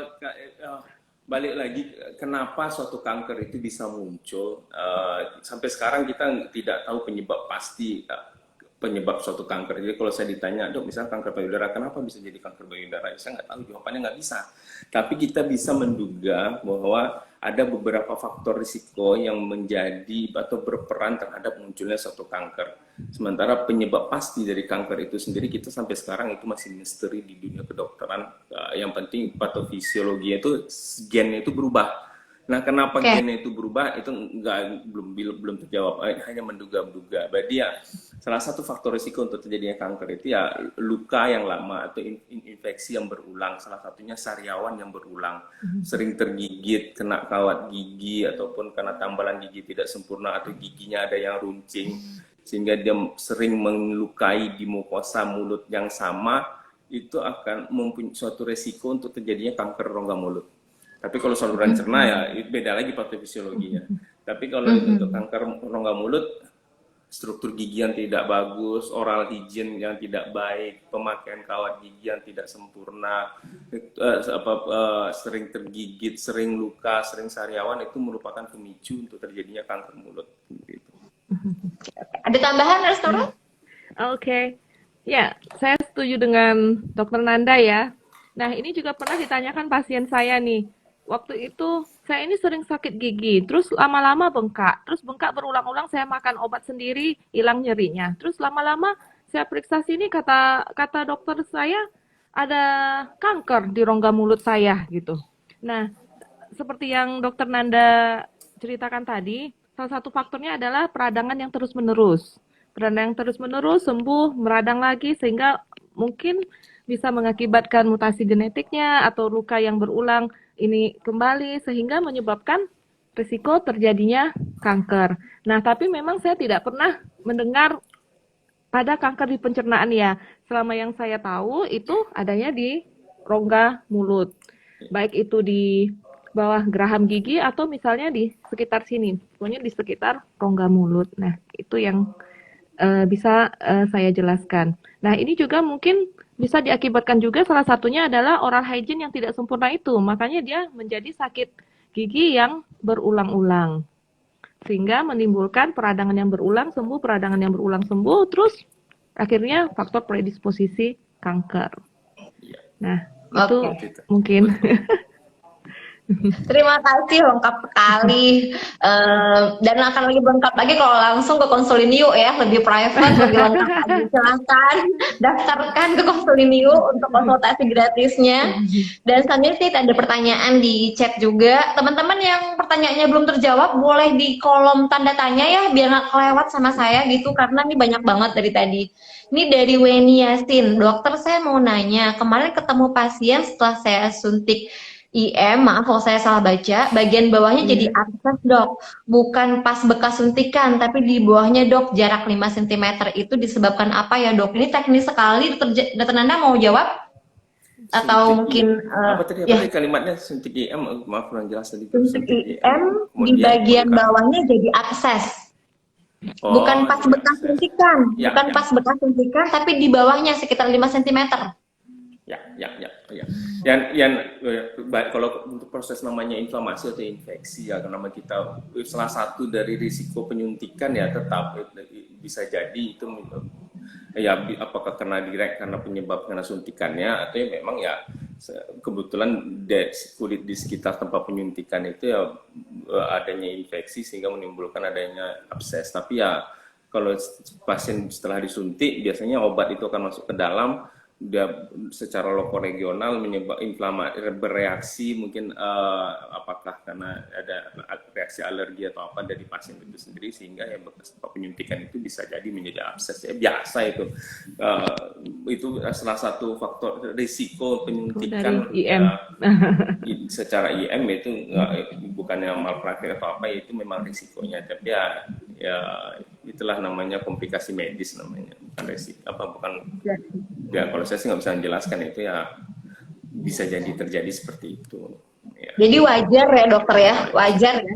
balik lagi kenapa suatu kanker itu bisa muncul, sampai sekarang kita tidak tahu penyebab pasti penyebab suatu kanker. Jadi kalau saya ditanya, dok, misalnya kanker payudara, kenapa bisa jadi kanker payudara? Saya nggak tahu, jawabannya nggak bisa. Tapi kita bisa menduga bahwa ada beberapa faktor risiko yang menjadi atau berperan terhadap munculnya suatu kanker. Sementara penyebab pasti dari kanker itu sendiri kita sampai sekarang itu masih misteri di dunia kedokteran. Yang penting patofisiologi itu gennya itu berubah. Nah, kenapa gennya itu berubah itu belum terjawab, hanya menduga-duga. Berarti ya salah satu faktor risiko untuk terjadinya kanker itu ya luka yang lama atau infeksi yang berulang. Salah satunya sariawan yang berulang, sering tergigit, kena kawat gigi ataupun karena tambalan gigi tidak sempurna atau giginya ada yang runcing sehingga dia sering melukai di mukosa mulut yang sama, itu akan mempunyai suatu resiko untuk terjadinya kanker rongga mulut. Tapi kalau saluran cerna ya beda lagi patofisiologinya. Tapi kalau untuk kanker rongga mulut struktur gigi yang tidak bagus, oral hygiene yang tidak baik, pemakaian kawat gigi yang tidak sempurna, sering tergigit, sering luka, sering sariawan itu merupakan pemicu untuk terjadinya kanker mulut. Gitu. Ada tambahan, restoran? Oke. Ya, saya setuju dengan Dokter Nanda ya. Nah, ini juga pernah ditanyakan pasien saya nih. Waktu itu saya ini sering sakit gigi, terus lama-lama bengkak. Terus bengkak berulang-ulang, saya makan obat sendiri, hilang nyerinya. Terus lama-lama saya periksa sini, kata dokter saya ada kanker di rongga mulut saya gitu. Nah, seperti yang Dokter Nanda ceritakan tadi, salah satu faktornya adalah peradangan yang terus-menerus. Peradangan yang terus-menerus sembuh, meradang lagi sehingga mungkin bisa mengakibatkan mutasi genetiknya atau luka yang berulang ini kembali sehingga menyebabkan risiko terjadinya kanker. Nah, tapi memang saya tidak pernah mendengar pada kanker di pencernaan ya. Selama yang saya tahu itu adanya di rongga mulut. Baik itu di bawah geraham gigi atau misalnya di sekitar sini. Pokoknya di sekitar rongga mulut. Nah, itu yang bisa saya jelaskan. Nah, ini juga mungkin bisa diakibatkan juga salah satunya adalah oral hygiene yang tidak sempurna itu. Makanya dia menjadi sakit gigi yang berulang-ulang. Sehingga menimbulkan peradangan yang berulang sembuh, peradangan yang berulang sembuh, terus akhirnya faktor predisposisi kanker. Nah, itu mungkin. Terima kasih, lengkap sekali. Dan akan lebih lengkap lagi kalau langsung ke Konsulinio ya, lebih private, lebih lengkap lagi. Silahkan daftarkan ke Konsulinio untuk konsultasi gratisnya. Dan selanjutnya ada pertanyaan di chat juga. Teman-teman yang pertanyaannya belum terjawab, boleh di kolom tanda tanya ya, biar nggak kelewat sama saya gitu, karena ini banyak banget dari tadi. Ini dari Weni Yasin, dokter saya mau nanya, kemarin ketemu pasien setelah saya suntik IM, maaf kalau saya salah baca, bagian bawahnya jadi abses dok, bukan pas bekas suntikan, tapi di bawahnya dok, jarak 5 cm itu disebabkan apa ya dok? Ini teknis sekali, Dokter Nanda mau jawab? Atau mungkin apa tadi kalimatnya suntik IM, maaf kurang jelas tadi. Suntik IM di bagian bawahnya jadi abses. Bukan pas bekas suntikan, bukan pas bekas suntikan, tapi di bawahnya sekitar 5 cm. Ya. Kalau untuk proses namanya inflamasi atau infeksi ya, karena kita salah satu dari risiko penyuntikan ya tetap bisa jadi itu ya apakah karena penyebab karena suntikannya atau ya memang ya kebetulan kulit di sekitar tempat penyuntikan itu ya adanya infeksi sehingga menimbulkan adanya abses. Tapi ya kalau pasien setelah disuntik biasanya obat itu akan masuk ke dalam, dia secara lokoregional bereaksi mungkin apakah karena ada reaksi alergi atau apa dari pasien itu sendiri sehingga ya bekas penyuntikan itu bisa jadi menjadi abses ya, biasa itu salah satu faktor risiko penyuntikan IM. Secara IM itu bukannya malpraktik atau apa, itu memang risikonya, tapi ya itulah namanya komplikasi medis namanya, bukan risiko bukan ya, kalau saya sih nggak bisa menjelaskan itu ya, bisa jadi terjadi seperti itu ya. Jadi wajar ya dokter ya, wajar ya.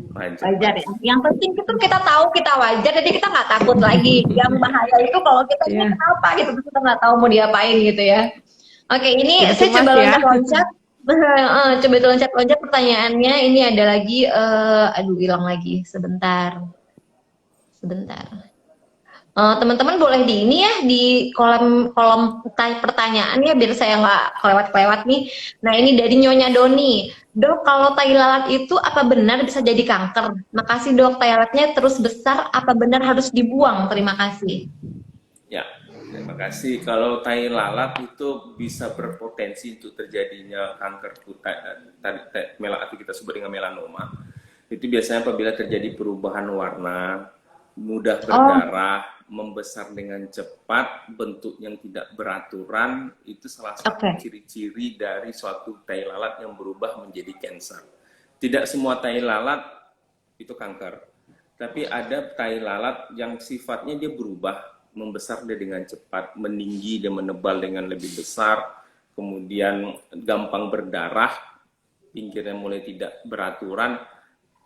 Yang penting itu kita tahu kita wajar, jadi kita nggak takut lagi. Yang bahaya itu kalau kita ini kenapa gitu, kita nggak tahu mau diapain gitu ya. Oke, ini jadi saya coba loncat-loncat. Coba loncat-loncat pertanyaannya. Ini ada lagi, hilang lagi. Sebentar. Teman-teman boleh di ini ya, di kolom pertanyaan ya, biar saya nggak kelewat-kelewat nih. Nah, ini dari Nyonya Doni. Dok, kalau tai lalat itu apa benar bisa jadi kanker? Makasih dok, tai lalatnya terus besar, apa benar harus dibuang? Terima kasih. Ya, terima kasih. Kalau tai lalat itu bisa berpotensi untuk terjadinya kanker atau kita sebut dengan melanoma. Itu biasanya apabila terjadi perubahan warna, mudah berdarah, membesar dengan cepat, bentuk yang tidak beraturan, itu salah satu ciri-ciri dari suatu tai lalat yang berubah menjadi kanker. Tidak semua tai lalat itu kanker, tapi ada tai lalat yang sifatnya dia berubah, membesar dia dengan cepat, meninggi dan menebal dengan lebih besar, kemudian gampang berdarah, pinggirnya mulai tidak beraturan.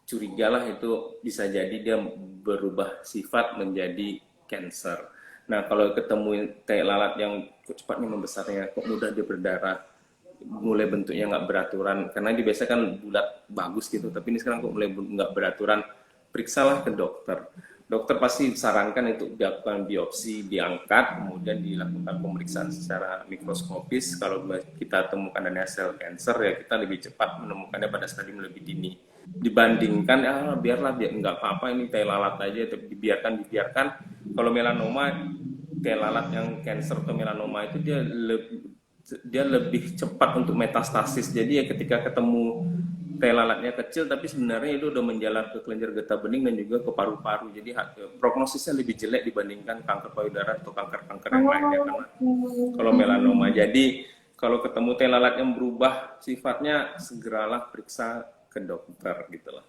Curigalah itu bisa jadi dia berubah sifat menjadi cancer. Nah, kalau ketemu tai lalat yang kok cepatnya membesarnya, kok mudah dia berdarah, mulai bentuknya nggak beraturan, karena di biasa kan bulat bagus gitu, tapi ini sekarang kok mulai nggak beraturan, periksalah ke dokter. Dokter pasti sarankan itu dilakukan biopsi, diangkat, kemudian dilakukan pemeriksaan secara mikroskopis. Kalau kita temukan adanya sel cancer, ya kita lebih cepat menemukannya pada stadium lebih dini. Dibandingkan, biarlah nggak apa-apa ini tai lalat aja, tapi dibiarkan. Kalau melanoma, tai lalat yang cancer atau melanoma itu dia lebih cepat untuk metastasis. Jadi ya ketika ketemu tai lalatnya kecil, tapi sebenarnya itu udah menjalar ke kelenjar getah bening dan juga ke paru-paru. Jadi prognosisnya lebih jelek dibandingkan kanker payudara atau kanker-kanker yang lainnya karena kalau melanoma. Jadi kalau ketemu tai lalat yang berubah sifatnya, segeralah periksa ke dokter gitu loh.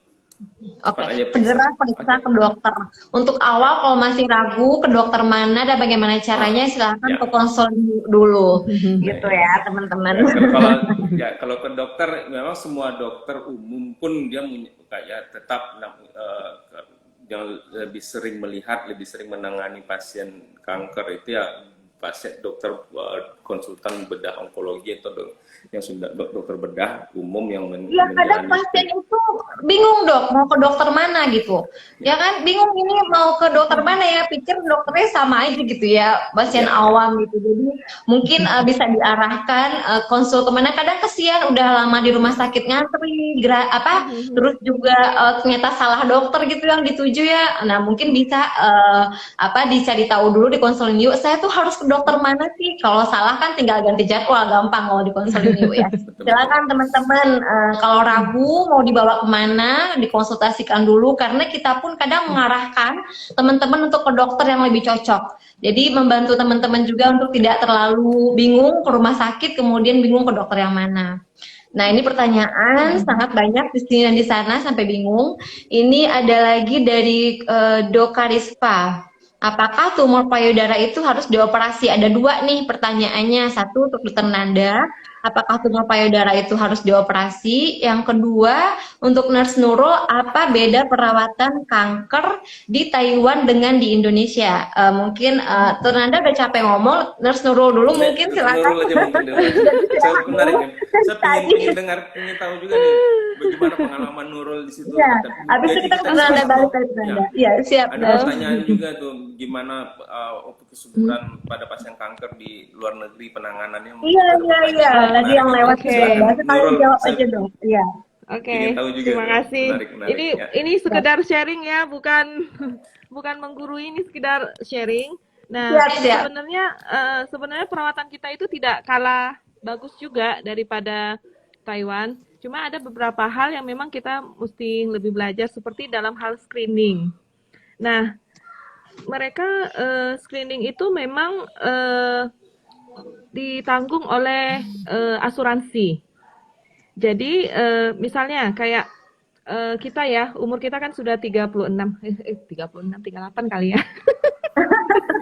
Oke, segera periksa ke dokter. Untuk awal kalau masih ragu ke dokter mana dan bagaimana caranya, silakan ke konsul dulu, gitu ya teman-teman. Kalau ke dokter, memang semua dokter umum pun dia kayak tetap yang lebih sering melihat, lebih sering menangani pasien kanker itu ya pasien dokter konsultan bedah onkologi atau yang sudah dokter bedah umum yang ya kadang pasien itu bingung dok mau ke dokter mana gitu ya kan, bingung ini mau ke dokter mana ya, pikir dokternya sama aja gitu ya, pasien awam gitu. Jadi mungkin bisa diarahkan konsul kemana. Kadang kesian udah lama di rumah sakit ngantri terus juga ternyata salah dokter gitu yang dituju ya. Nah mungkin bisa dicari tahu dulu di konseling yuk, saya tuh harus ke dokter mana sih. Kalau salah kan tinggal ganti jadwal, gampang kalau di konseling yuk ya. Silakan teman-teman, kalau ragu mau dibawa kemana, dikonsultasikan dulu, karena kita pun kadang mengarahkan teman-teman untuk ke dokter yang lebih cocok. Jadi membantu teman-teman juga untuk tidak terlalu bingung ke rumah sakit, kemudian bingung ke dokter yang mana. Nah ini pertanyaan sangat banyak di sini dan di sana sampai bingung. Ini ada lagi dari Dokarispa. Apakah tumor payudara itu harus dioperasi? Ada dua nih pertanyaannya. Satu untuk Dr. Nanda, apakah tumor payudara itu harus dioperasi? Yang kedua, untuk Nurse Nurul, apa beda perawatan kanker di Taiwan dengan di Indonesia? Mungkin Dr. Nanda udah capek ngomong, Nurse Nurul dulu mungkin silakan. Saya pengen tahu juga nih bagaimana pengalaman Nurul di situ. Ya, habis itu kita ke Nanda balik ke Nanda. Ya, siap. Ada pertanyaan juga tuh, gimana untuk kesuburan pada pasien kanker di luar negeri penanganannya? Iya. Tadi yang lewat sekali jawab aja dong. Iya. Oke. Terima kasih. Menarik, ini sekedar sharing ya, bukan menggurui, ini sekedar sharing. Nah, sebenarnya perawatan kita itu tidak kalah bagus juga daripada Taiwan. Cuma ada beberapa hal yang memang kita mesti lebih belajar, seperti dalam hal screening. Nah, mereka screening itu memang ditanggung oleh asuransi. Jadi misalnya kayak kita ya, umur kita kan sudah 38 kali ya.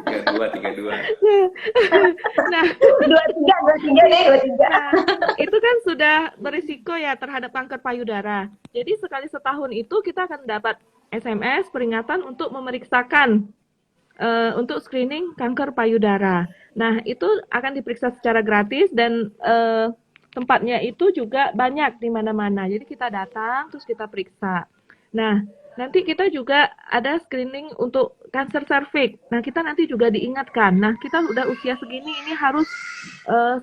32. Nah, 23. Nah, itu kan sudah berisiko ya terhadap kanker payudara. Jadi sekali setahun itu kita akan dapat SMS peringatan untuk memeriksakan untuk screening kanker payudara. Nah, itu akan diperiksa secara gratis dan tempatnya itu juga banyak di mana-mana. Jadi kita datang terus kita periksa. Nah, nanti kita juga ada screening untuk kanker serviks. Nah, kita nanti juga diingatkan. Nah, kita udah usia segini ini harus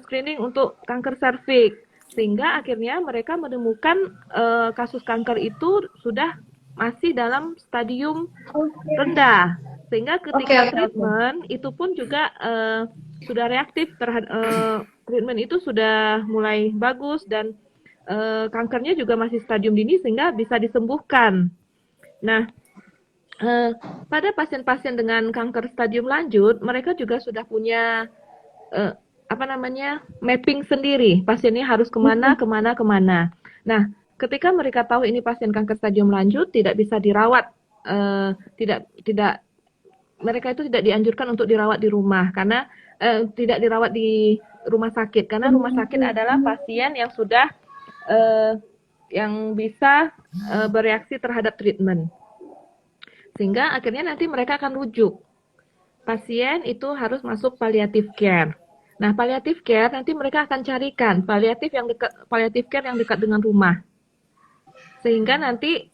screening untuk kanker serviks. Sehingga akhirnya mereka menemukan kasus kanker itu sudah masih dalam stadium rendah. Sehingga ketika treatment itu pun juga sudah reaktif terhadap treatment itu sudah mulai bagus dan kankernya juga masih stadium dini sehingga bisa disembuhkan. Nah, pada pasien-pasien dengan kanker stadium lanjut, mereka juga sudah punya mapping sendiri. Pasiennya harus kemana. Nah, ketika mereka tahu ini pasien kanker stadium lanjut, tidak bisa dirawat, mereka itu tidak dianjurkan untuk dirawat di rumah karena tidak dirawat di rumah sakit karena rumah sakit adalah pasien yang sudah yang bisa bereaksi terhadap treatment. Sehingga akhirnya nanti mereka akan rujuk pasien itu harus masuk palliative care. Nah, palliative care nanti mereka akan carikan palliative care yang dekat dengan rumah. Sehingga nanti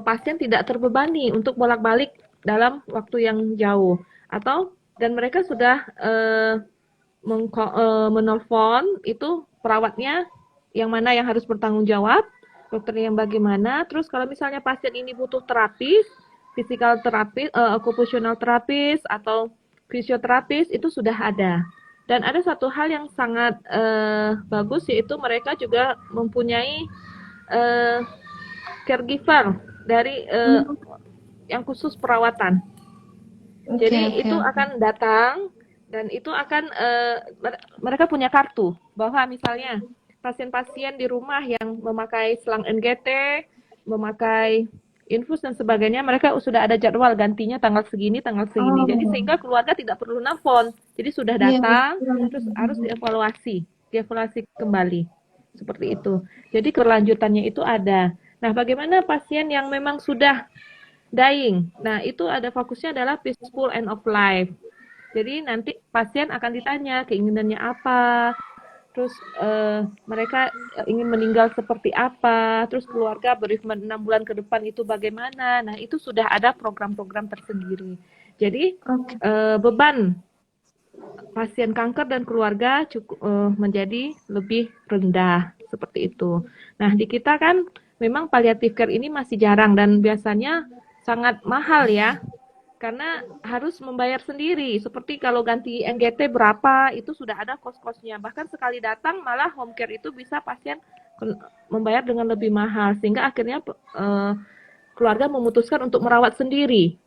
pasien tidak terbebani untuk bolak-balik dalam waktu yang jauh. Dan mereka sudah menelpon itu perawatnya yang mana yang harus bertanggung jawab, dokternya yang bagaimana. Terus kalau misalnya pasien ini butuh terapis, physical terapis, occupational terapis atau fisioterapis itu sudah ada. Dan ada satu hal yang sangat bagus, yaitu mereka juga mempunyai caregiver dari yang khusus perawatan. Jadi itu akan datang dan itu akan mereka punya kartu bahwa misalnya pasien-pasien di rumah yang memakai selang NGT, memakai infus dan sebagainya, mereka sudah ada jadwal gantinya tanggal segini. Jadi sehingga keluarga tidak perlu nelfon. Jadi sudah datang, terus harus dievaluasi kembali. Seperti itu. Jadi kelanjutannya itu ada. Nah, bagaimana pasien yang memang sudah dying? Nah, itu ada fokusnya adalah peaceful end of life. Jadi nanti pasien akan ditanya keinginannya apa, terus mereka ingin meninggal seperti apa, terus keluarga berencana 6 bulan ke depan itu bagaimana. Nah, itu sudah ada program-program tersendiri. Jadi beban pasien kanker dan keluarga cukup menjadi lebih rendah seperti itu. Nah, di kita kan memang palliative care ini masih jarang dan biasanya sangat mahal ya. Karena harus membayar sendiri. Seperti kalau ganti NGT berapa, itu sudah ada kos-kosnya. Bahkan sekali datang malah home care itu bisa pasien membayar dengan lebih mahal. Sehingga akhirnya keluarga memutuskan untuk merawat sendiri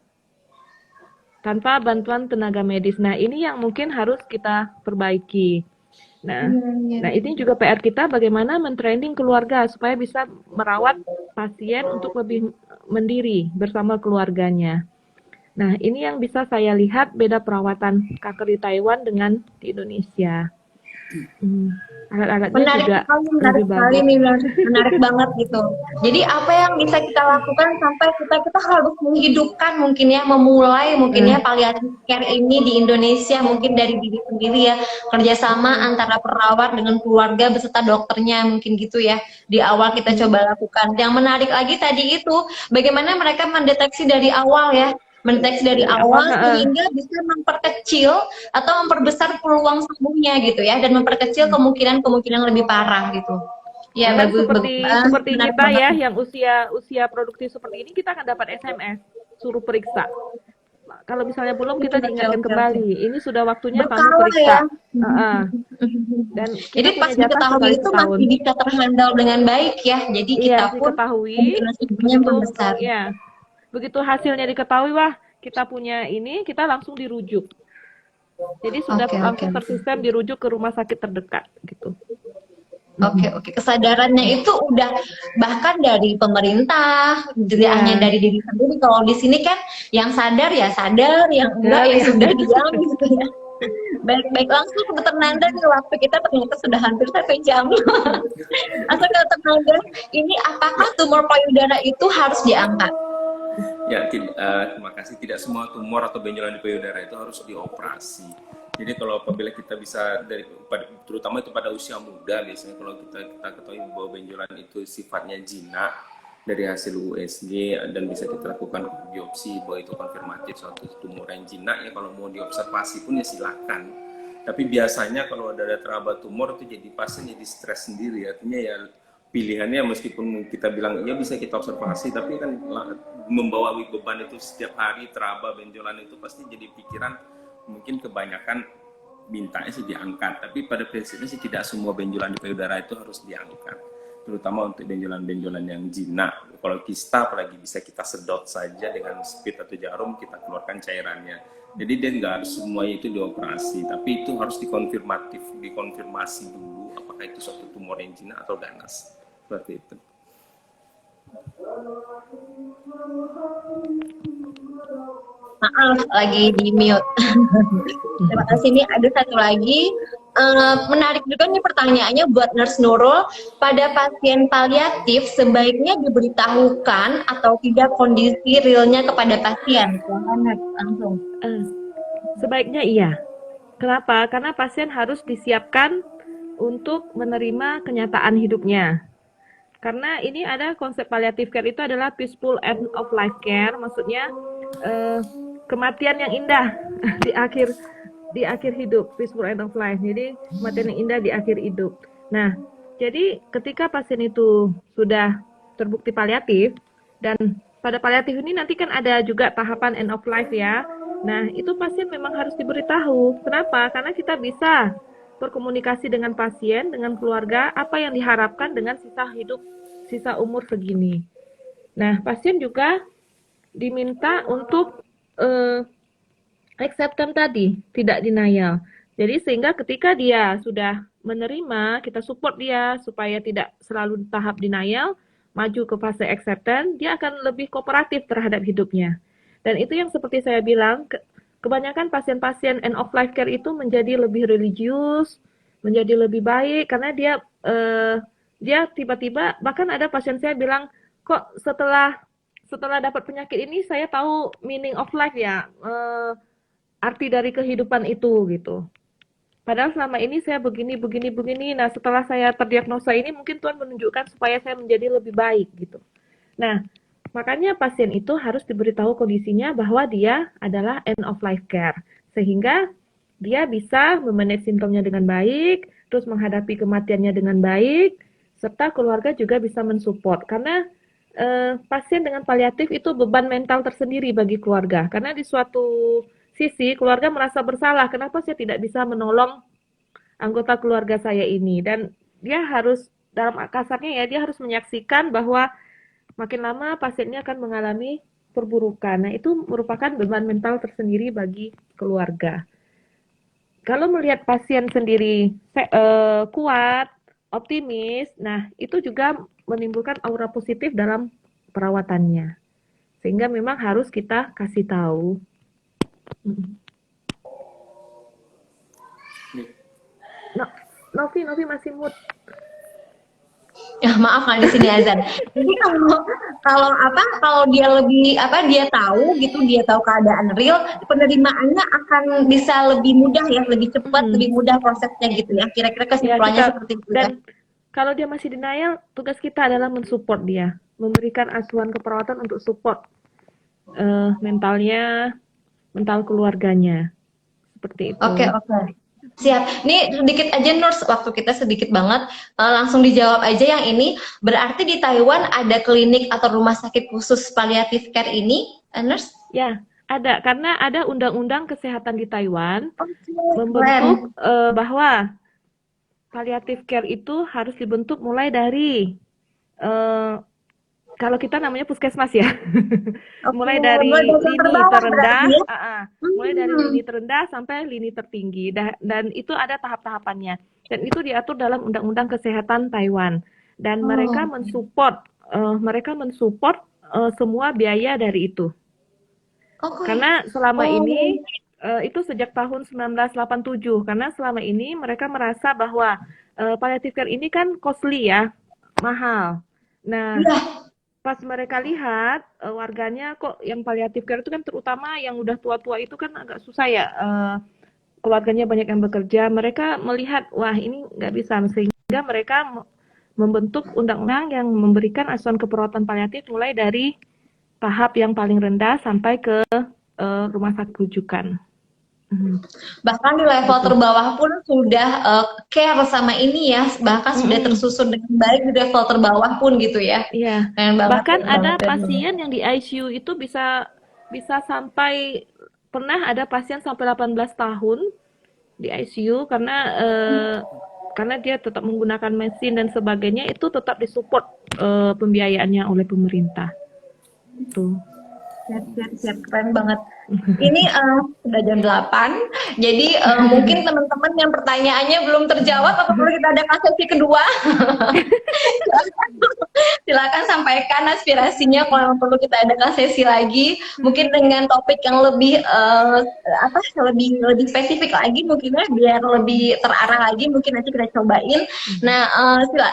tanpa bantuan tenaga medis. Nah, ini yang mungkin harus kita perbaiki. Nah, ini juga PR kita bagaimana mentraining keluarga supaya bisa merawat pasien untuk lebih mandiri bersama keluarganya. Nah, ini yang bisa saya lihat beda perawatan kanker di Taiwan dengan di Indonesia. Alat-alatnya juga menarik sekali nih, menarik banget gitu. Jadi apa yang bisa kita lakukan sampai kita harus menghidupkan mungkin ya, memulai mungkin ya palliative care ini di Indonesia, mungkin dari diri sendiri ya, kerjasama antara perawat dengan keluarga beserta dokternya mungkin gitu ya. Di awal kita coba lakukan. Yang menarik lagi tadi itu bagaimana mereka mendeteksi dari awal ya. Mendeteksi dari awal sehingga bisa memperkecil atau memperbesar peluang sembuhnya gitu ya, dan memperkecil kemungkinan lebih parah gitu. Ya, bagus seperti kita ya yang usia produktif seperti ini, kita akan dapat SMS suruh periksa. Kalau misalnya belum, kita diingatkan kembali. Ini sudah waktunya kamu periksa. Dan jadi pas diketahui itu masih bisa terhandle dengan baik ya. Jadi kita pun kemungkinan sembuhnya membesar. Ya. Begitu hasilnya diketahui, wah kita punya ini, kita langsung dirujuk. Jadi sudah langsung tersistem dirujuk ke rumah sakit terdekat gitu. Oke. Kesadarannya itu udah bahkan dari pemerintah, tidak hanya dari diri sendiri. Kalau di sini kan yang sadar ya sadar, yang enggak ya sudah diam gitu ya. Baik langsung Dr. Nanda nih, waktu kita ternyata sudah hampir 1 jam. Langsung ke Dr. Nanda, ini apakah tumor payudara itu harus diangkat? Ya, terima kasih. Tidak semua tumor atau benjolan di payudara itu harus dioperasi. Jadi kalau apabila kita bisa terutama itu pada usia muda, biasanya kalau kita ketahui bahwa benjolan itu sifatnya jinak dari hasil USG dan bisa kita lakukan biopsi bahwa itu konfirmatif suatu tumor yang jinak, ya kalau mau diobservasi pun ya silakan. Tapi biasanya kalau ada teraba tumor itu jadi pasien jadi stres sendiri, artinya ya pilihannya meskipun kita bilang ya bisa kita observasi, tapi kan membawa beban itu setiap hari teraba benjolan itu pasti jadi pikiran mungkin kebanyakan mintanya sih diangkat, tapi pada prinsipnya sih tidak semua benjolan di payudara itu harus diangkat, terutama untuk benjolan-benjolan yang jinak. Kalau kista apalagi bisa kita sedot saja dengan speed atau jarum, kita keluarkan cairannya. Jadi dia nggak harus semuanya itu dioperasi, tapi itu harus dikonfirmasi dulu apakah itu suatu tumor yang jinak atau ganas. Seperti itu. Maaf, lagi di mute. Terima kasih. Ini ada satu lagi. Menarik juga nih pertanyaannya buat Nurse Nurul. Pada pasien paliatif sebaiknya diberitahukan atau tidak kondisi realnya kepada pasien? Langsung. Sebaiknya iya. Kenapa? Karena pasien harus disiapkan untuk menerima kenyataan hidupnya. Karena ini ada konsep palliative care itu adalah peaceful end of life care, maksudnya eh, kematian yang indah di akhir hidup, peaceful end of life. Jadi kematian yang indah di akhir hidup. Nah, jadi ketika pasien itu sudah terbukti paliatif, dan pada paliatif ini nanti kan ada juga tahapan end of life ya. Nah, itu pasien memang harus diberitahu. Kenapa? Karena kita bisa berkomunikasi dengan pasien, dengan keluarga, apa yang diharapkan dengan sisa umur segini. Nah, pasien juga diminta untuk acceptance tadi, tidak denial. Jadi sehingga ketika dia sudah menerima, kita support dia supaya tidak selalu tahap denial, maju ke fase acceptance, dia akan lebih kooperatif terhadap hidupnya. Dan itu yang seperti saya bilang, kebanyakan pasien-pasien end of life care itu menjadi lebih religius, menjadi lebih baik karena dia tiba-tiba, bahkan ada pasien saya bilang, kok setelah dapat penyakit ini saya tahu meaning of life ya, arti dari kehidupan itu gitu. Padahal selama ini saya begini. Nah, setelah saya terdiagnosa ini mungkin Tuhan menunjukkan supaya saya menjadi lebih baik gitu. Nah, makanya pasien itu harus diberitahu kondisinya bahwa dia adalah end of life care. Sehingga dia bisa memanage simptomnya dengan baik, terus menghadapi kematiannya dengan baik, serta keluarga juga bisa mensupport. Karena pasien dengan paliatif itu beban mental tersendiri bagi keluarga. Karena di suatu sisi keluarga merasa bersalah, kenapa saya tidak bisa menolong anggota keluarga saya ini, dan dia harus, dalam kasarnya ya, dia harus menyaksikan bahwa makin lama pasiennya akan mengalami perburukan. Nah, itu merupakan beban mental tersendiri bagi keluarga. Kalau melihat pasien sendiri kuat, optimis, nah itu juga menimbulkan aura positif dalam perawatannya. Sehingga memang harus kita kasih tahu. Novi masih mood. Ya maaf nggak di sini azan. Jadi kalau dia lebih dia tahu gitu, dia tahu keadaan real, penerimaannya akan bisa lebih mudah ya, lebih cepat, lebih mudah prosesnya gitu ya. Kira-kira kesimpulannya seperti itu. Dan kalau dia masih denial, tugas kita adalah mensupport dia, memberikan asuhan keperawatan untuk support mentalnya, mental keluarganya, seperti itu. Oke. Siap. Nih sedikit aja Nurs, waktu kita sedikit banget, langsung dijawab aja yang ini. Berarti di Taiwan ada klinik atau rumah sakit khusus palliative care ini, Nurs? Ya, ada. Karena ada undang-undang kesehatan di Taiwan membentuk bahwa palliative care itu harus dibentuk mulai dari kalau kita namanya puskesmas ya, mulai dari lini terendah, mulai dari lini terendah sampai lini tertinggi, dan itu ada tahap-tahapannya, dan itu diatur dalam Undang-Undang Kesehatan Taiwan, dan mereka mensupport semua biaya dari itu, karena selama ini itu sejak tahun 1987, karena selama ini mereka merasa bahwa palliative care ini kan costly ya, mahal. Nah, pas mereka lihat warganya kok yang palliative care itu kan terutama yang udah tua-tua itu kan agak susah ya, keluarganya banyak yang bekerja, mereka melihat wah ini nggak bisa, sehingga mereka membentuk undang-undang yang memberikan asuhan keperawatan paliatif mulai dari tahap yang paling rendah sampai ke rumah sakit rujukan. Bahkan di level terbawah pun sudah care sama ini ya, bahkan sudah tersusun dengan baik di level terbawah pun gitu ya. Iya. Bahkan ada pasien yang di ICU itu bisa sampai, pernah ada pasien sampai 18 tahun di ICU karena dia tetap menggunakan mesin dan sebagainya, itu tetap disupport pembiayaannya oleh pemerintah. Tuh. Siap, keren banget. Ini sudah jam 8, jadi mungkin teman-teman yang pertanyaannya belum terjawab, apa perlu kita ada sesi kedua? Silakan sampaikan aspirasinya, kalau perlu kita adakan sesi lagi, mungkin dengan topik yang lebih lebih spesifik lagi mungkin ya, biar lebih terarah lagi, mungkin nanti kita cobain. Nah,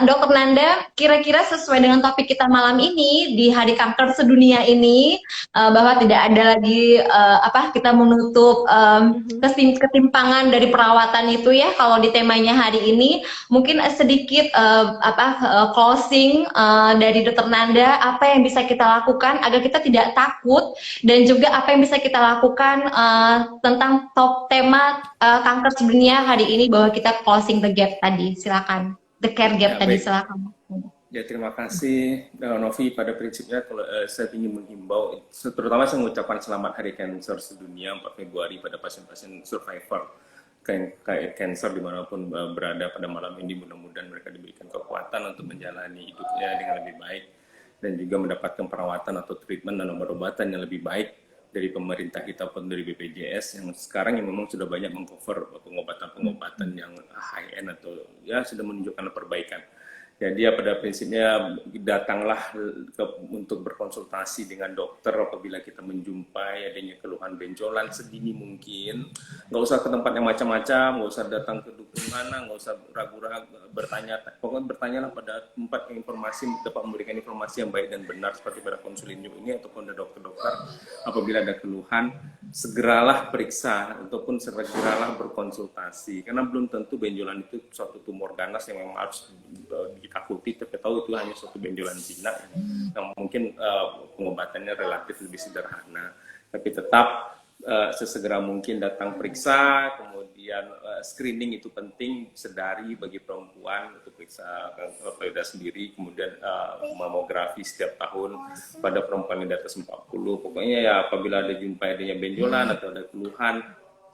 Dr. Nanda, kira-kira sesuai dengan topik kita malam ini di Hari Kanker Sedunia ini, bahwa tidak ada lagi kita menutup ketimpangan dari perawatan itu ya. Kalau di temanya hari ini mungkin sedikit closing dari Dokter Nanda, apa yang bisa kita lakukan agar kita tidak takut, dan juga apa yang bisa kita lakukan tentang top tema kanker sedunia hari ini, bahwa kita closing the gap tadi. Silakan, the care gap Ya, tadi, baik. silakan. Ya, terima kasih Novi. Pada prinsipnya kalau saya ingin menghimbau, terutama saya mengucapkan selamat Hari Kanker Sedunia 4 Februari pada pasien-pasien survivor kanker dimanapun berada pada malam ini. Mudah-mudahan mereka diberikan kekuatan untuk menjalani hidupnya dengan lebih baik, dan juga mendapatkan perawatan atau treatment dan obat-obatan yang lebih baik dari pemerintah kita pun dari BPJS, yang sekarang yang memang sudah banyak mengcover pengobatan-pengobatan yang high end atau ya sudah menunjukkan perbaikan. Jadi ya pada prinsipnya datanglah untuk berkonsultasi dengan dokter apabila kita menjumpai adanya keluhan benjolan sedini mungkin. Nggak usah ke tempat yang macam-macam, nggak usah datang ke dukun mana, nggak usah ragu-ragu bertanya. Pokoknya bertanyalah pada tempat yang informasi dapat memberikan informasi yang baik dan benar, seperti pada konsulinyu ini ataupun ada dokter-dokter. Apabila ada keluhan, segeralah periksa ataupun segeralah berkonsultasi, karena belum tentu benjolan itu suatu tumor ganas yang memang harus ditakuti, tapi tahu itu hanya suatu benjolan jinak yang mungkin pengobatannya relatif lebih sederhana. Tapi tetap sesegera mungkin datang periksa, kemudian screening itu penting, sedari bagi perempuan untuk periksa payudara sendiri, kemudian mamografi setiap tahun pada perempuan yang di atas 40. Pokoknya ya apabila ada jumpai adanya benjolan atau ada keluhan,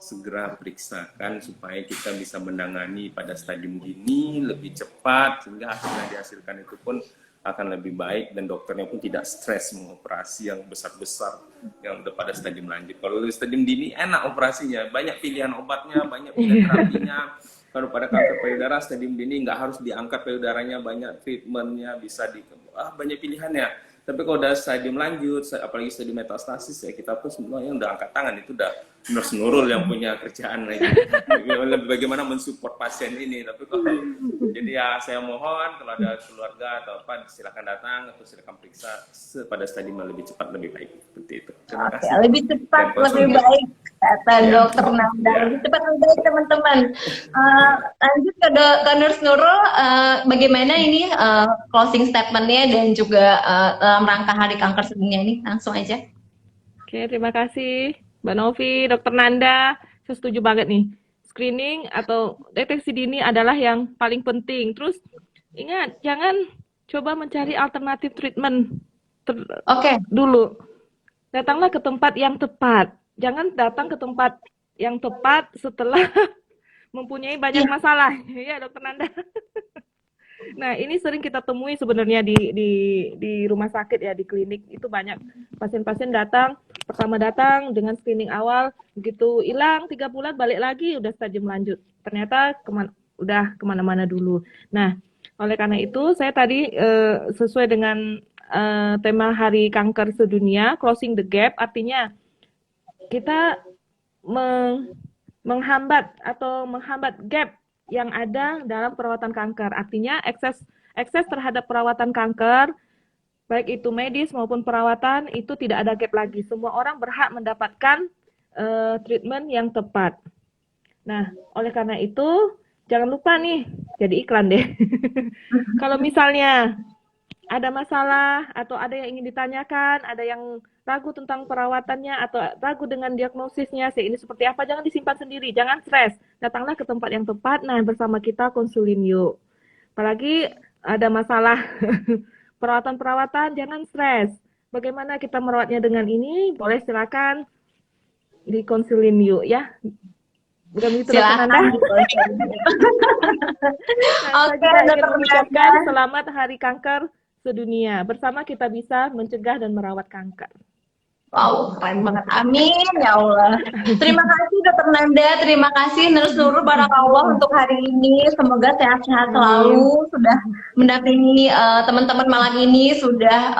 segera periksakan supaya kita bisa menangani pada stadium dini lebih cepat, sehingga hasil yang dihasilkan itu pun akan lebih baik dan dokternya pun tidak stres mengoperasi yang besar-besar yang udah pada stadium lanjut. Kalau di stadium dini enak operasinya, banyak pilihan obatnya, banyak pilihan terapinya. Kalau pada kanker payudara stadium dini nggak harus diangkat payudaranya, banyak treatmentnya, bisa banyak pilihannya. Tapi kalau udah stadium lanjut, apalagi stadium metastasis, ya kita tuh semua yang udah angkat tangan, itu udah nurse Nurul yang punya kerjaan lagi. Bagaimana mensupport pasien ini. Tapi kalau jadi ya saya mohon kalau ada keluarga atau apa silakan datang atau silakan periksa pada stadium yang lebih cepat lebih baik, seperti itu. Terima kasih. Lebih cepat lebih baik kata Dokter Nanda. Lebih cepat lebih baik teman-teman. Lanjut ke Nurse Nurul, bagaimana ini closing statementnya dan juga dalam rangka Hari Kanker Sedunia ini, langsung aja. Oke, terima kasih Mbak Novi, Dokter Nanda. Saya setuju banget nih. Screening atau deteksi dini adalah yang paling penting. Terus ingat, jangan coba mencari alternatif treatment dulu. Datanglah ke tempat yang tepat. Jangan datang ke tempat yang tepat setelah mempunyai banyak masalah. Ya, Dokter Nanda. Nah, ini sering kita temui sebenarnya di rumah sakit ya, di klinik itu banyak pasien-pasien pertama datang dengan screening awal, begitu hilang 3 bulan balik lagi udah stadium lanjut. Ternyata udah kemana-mana dulu. Nah, oleh karena itu saya tadi sesuai dengan tema Hari Kanker Sedunia, closing the gap, artinya kita menghambat gap yang ada dalam perawatan kanker. Artinya akses terhadap perawatan kanker, baik itu medis maupun perawatan, itu tidak ada gap lagi. Semua orang berhak mendapatkan treatment yang tepat. Nah, oleh karena itu, jangan lupa nih, jadi iklan deh. Kalau misalnya ada masalah atau ada yang ingin ditanyakan, ada yang ragu tentang perawatannya atau ragu dengan diagnosisnya, ini seperti apa, jangan disimpan sendiri, jangan stres. Datanglah ke tempat yang tepat, nah bersama kita konsulin yuk. Apalagi ada masalah perawatan-perawatan, jangan stres. Bagaimana kita merawatnya dengan ini, boleh silakan dikonsulin yuk ya. Bukan begitu, Dokter Nanda? Oke, Dokter Nanda. Selamat Hari Kanker Sedunia. Bersama kita bisa mencegah dan merawat kanker. Wow, keren banget. Amin, ya Allah. Terima kasih Dokter Nanda, terima kasih Nurse Nurul, barakallah untuk hari ini. Semoga sehat-sehat selalu, sudah mendampingi teman-teman malam ini, sudah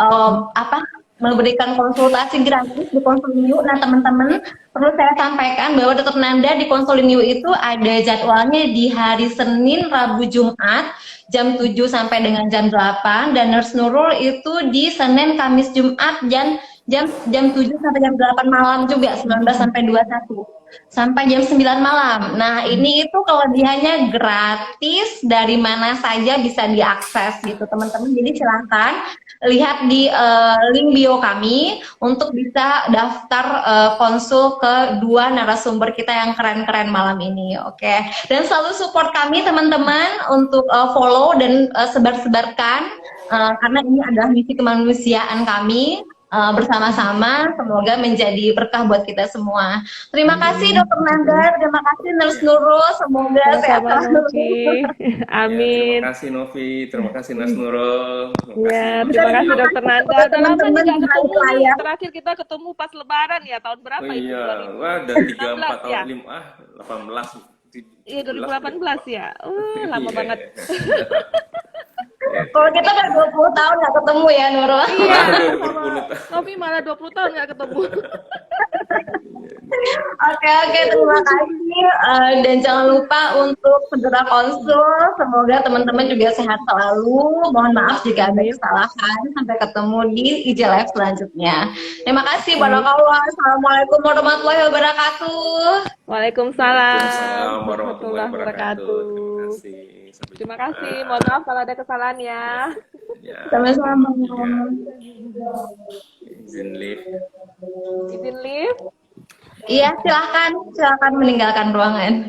memberikan konsultasi gratis di Konsulinyu. Nah teman-teman, perlu saya sampaikan bahwa Dokter Nanda di Konsulinyu itu ada jadwalnya di hari Senin, Rabu, Jumat jam 7 sampai dengan jam 8, dan Nurse Nurul itu di Senin, Kamis, Jumat jam 7 sampai jam 8 malam juga, 19 sampai 21 sampai jam 9 malam. Nah, ini itu kelebihannya gratis, dari mana saja bisa diakses gitu teman-teman. Jadi silahkan lihat di link bio kami untuk bisa daftar konsul ke dua narasumber kita yang keren-keren malam ini. Oke. Dan selalu support kami teman-teman untuk follow dan sebar-sebarkan, karena ini adalah misi kemanusiaan kami. Bersama-sama, semoga menjadi berkah buat kita semua. Terima kasih Dokter Nanda, terima kasih Nurse Nurul, semoga sehat Sama-sama selalu. Novi. Ya, Amin. terima kasih Novi, terima kasih Nas Nurul. Ya, Terima terima kasih. kasih Dokter Nanda. Udah lama Teman-teman nih nggak di ketemu nih. layar. Terakhir kita ketemu pas Lebaran ya, tahun berapa Oh itu? iya, 2016 wah udah 3-4 tahun, ya? 18. Iya, 2018 ya. Lama Iya, banget. Kalau kita udah 20 tahun nggak ketemu ya Nurul. Iya, Waduh, sama berpuluh tahun. Novi malah 20 tahun nggak ketemu. Oke, terima kasih. Dan jangan lupa untuk segera konsul. Semoga teman-teman juga sehat selalu. Mohon maaf jika ada kesalahan. Sampai ketemu di IJ Live selanjutnya. Terima kasih. Barakallah. Assalamualaikum warahmatullahi wabarakatuh. Waalaikumsalam Waalaikumsalam warahmatullahi wabarakatuh. Terima kasih. Sampai Terima jumpa. kasih. Mohon maaf kalau ada kesalahan ya. Ya, Sama-sama. izin live. Izin live. Iya, silakan meninggalkan ruangan.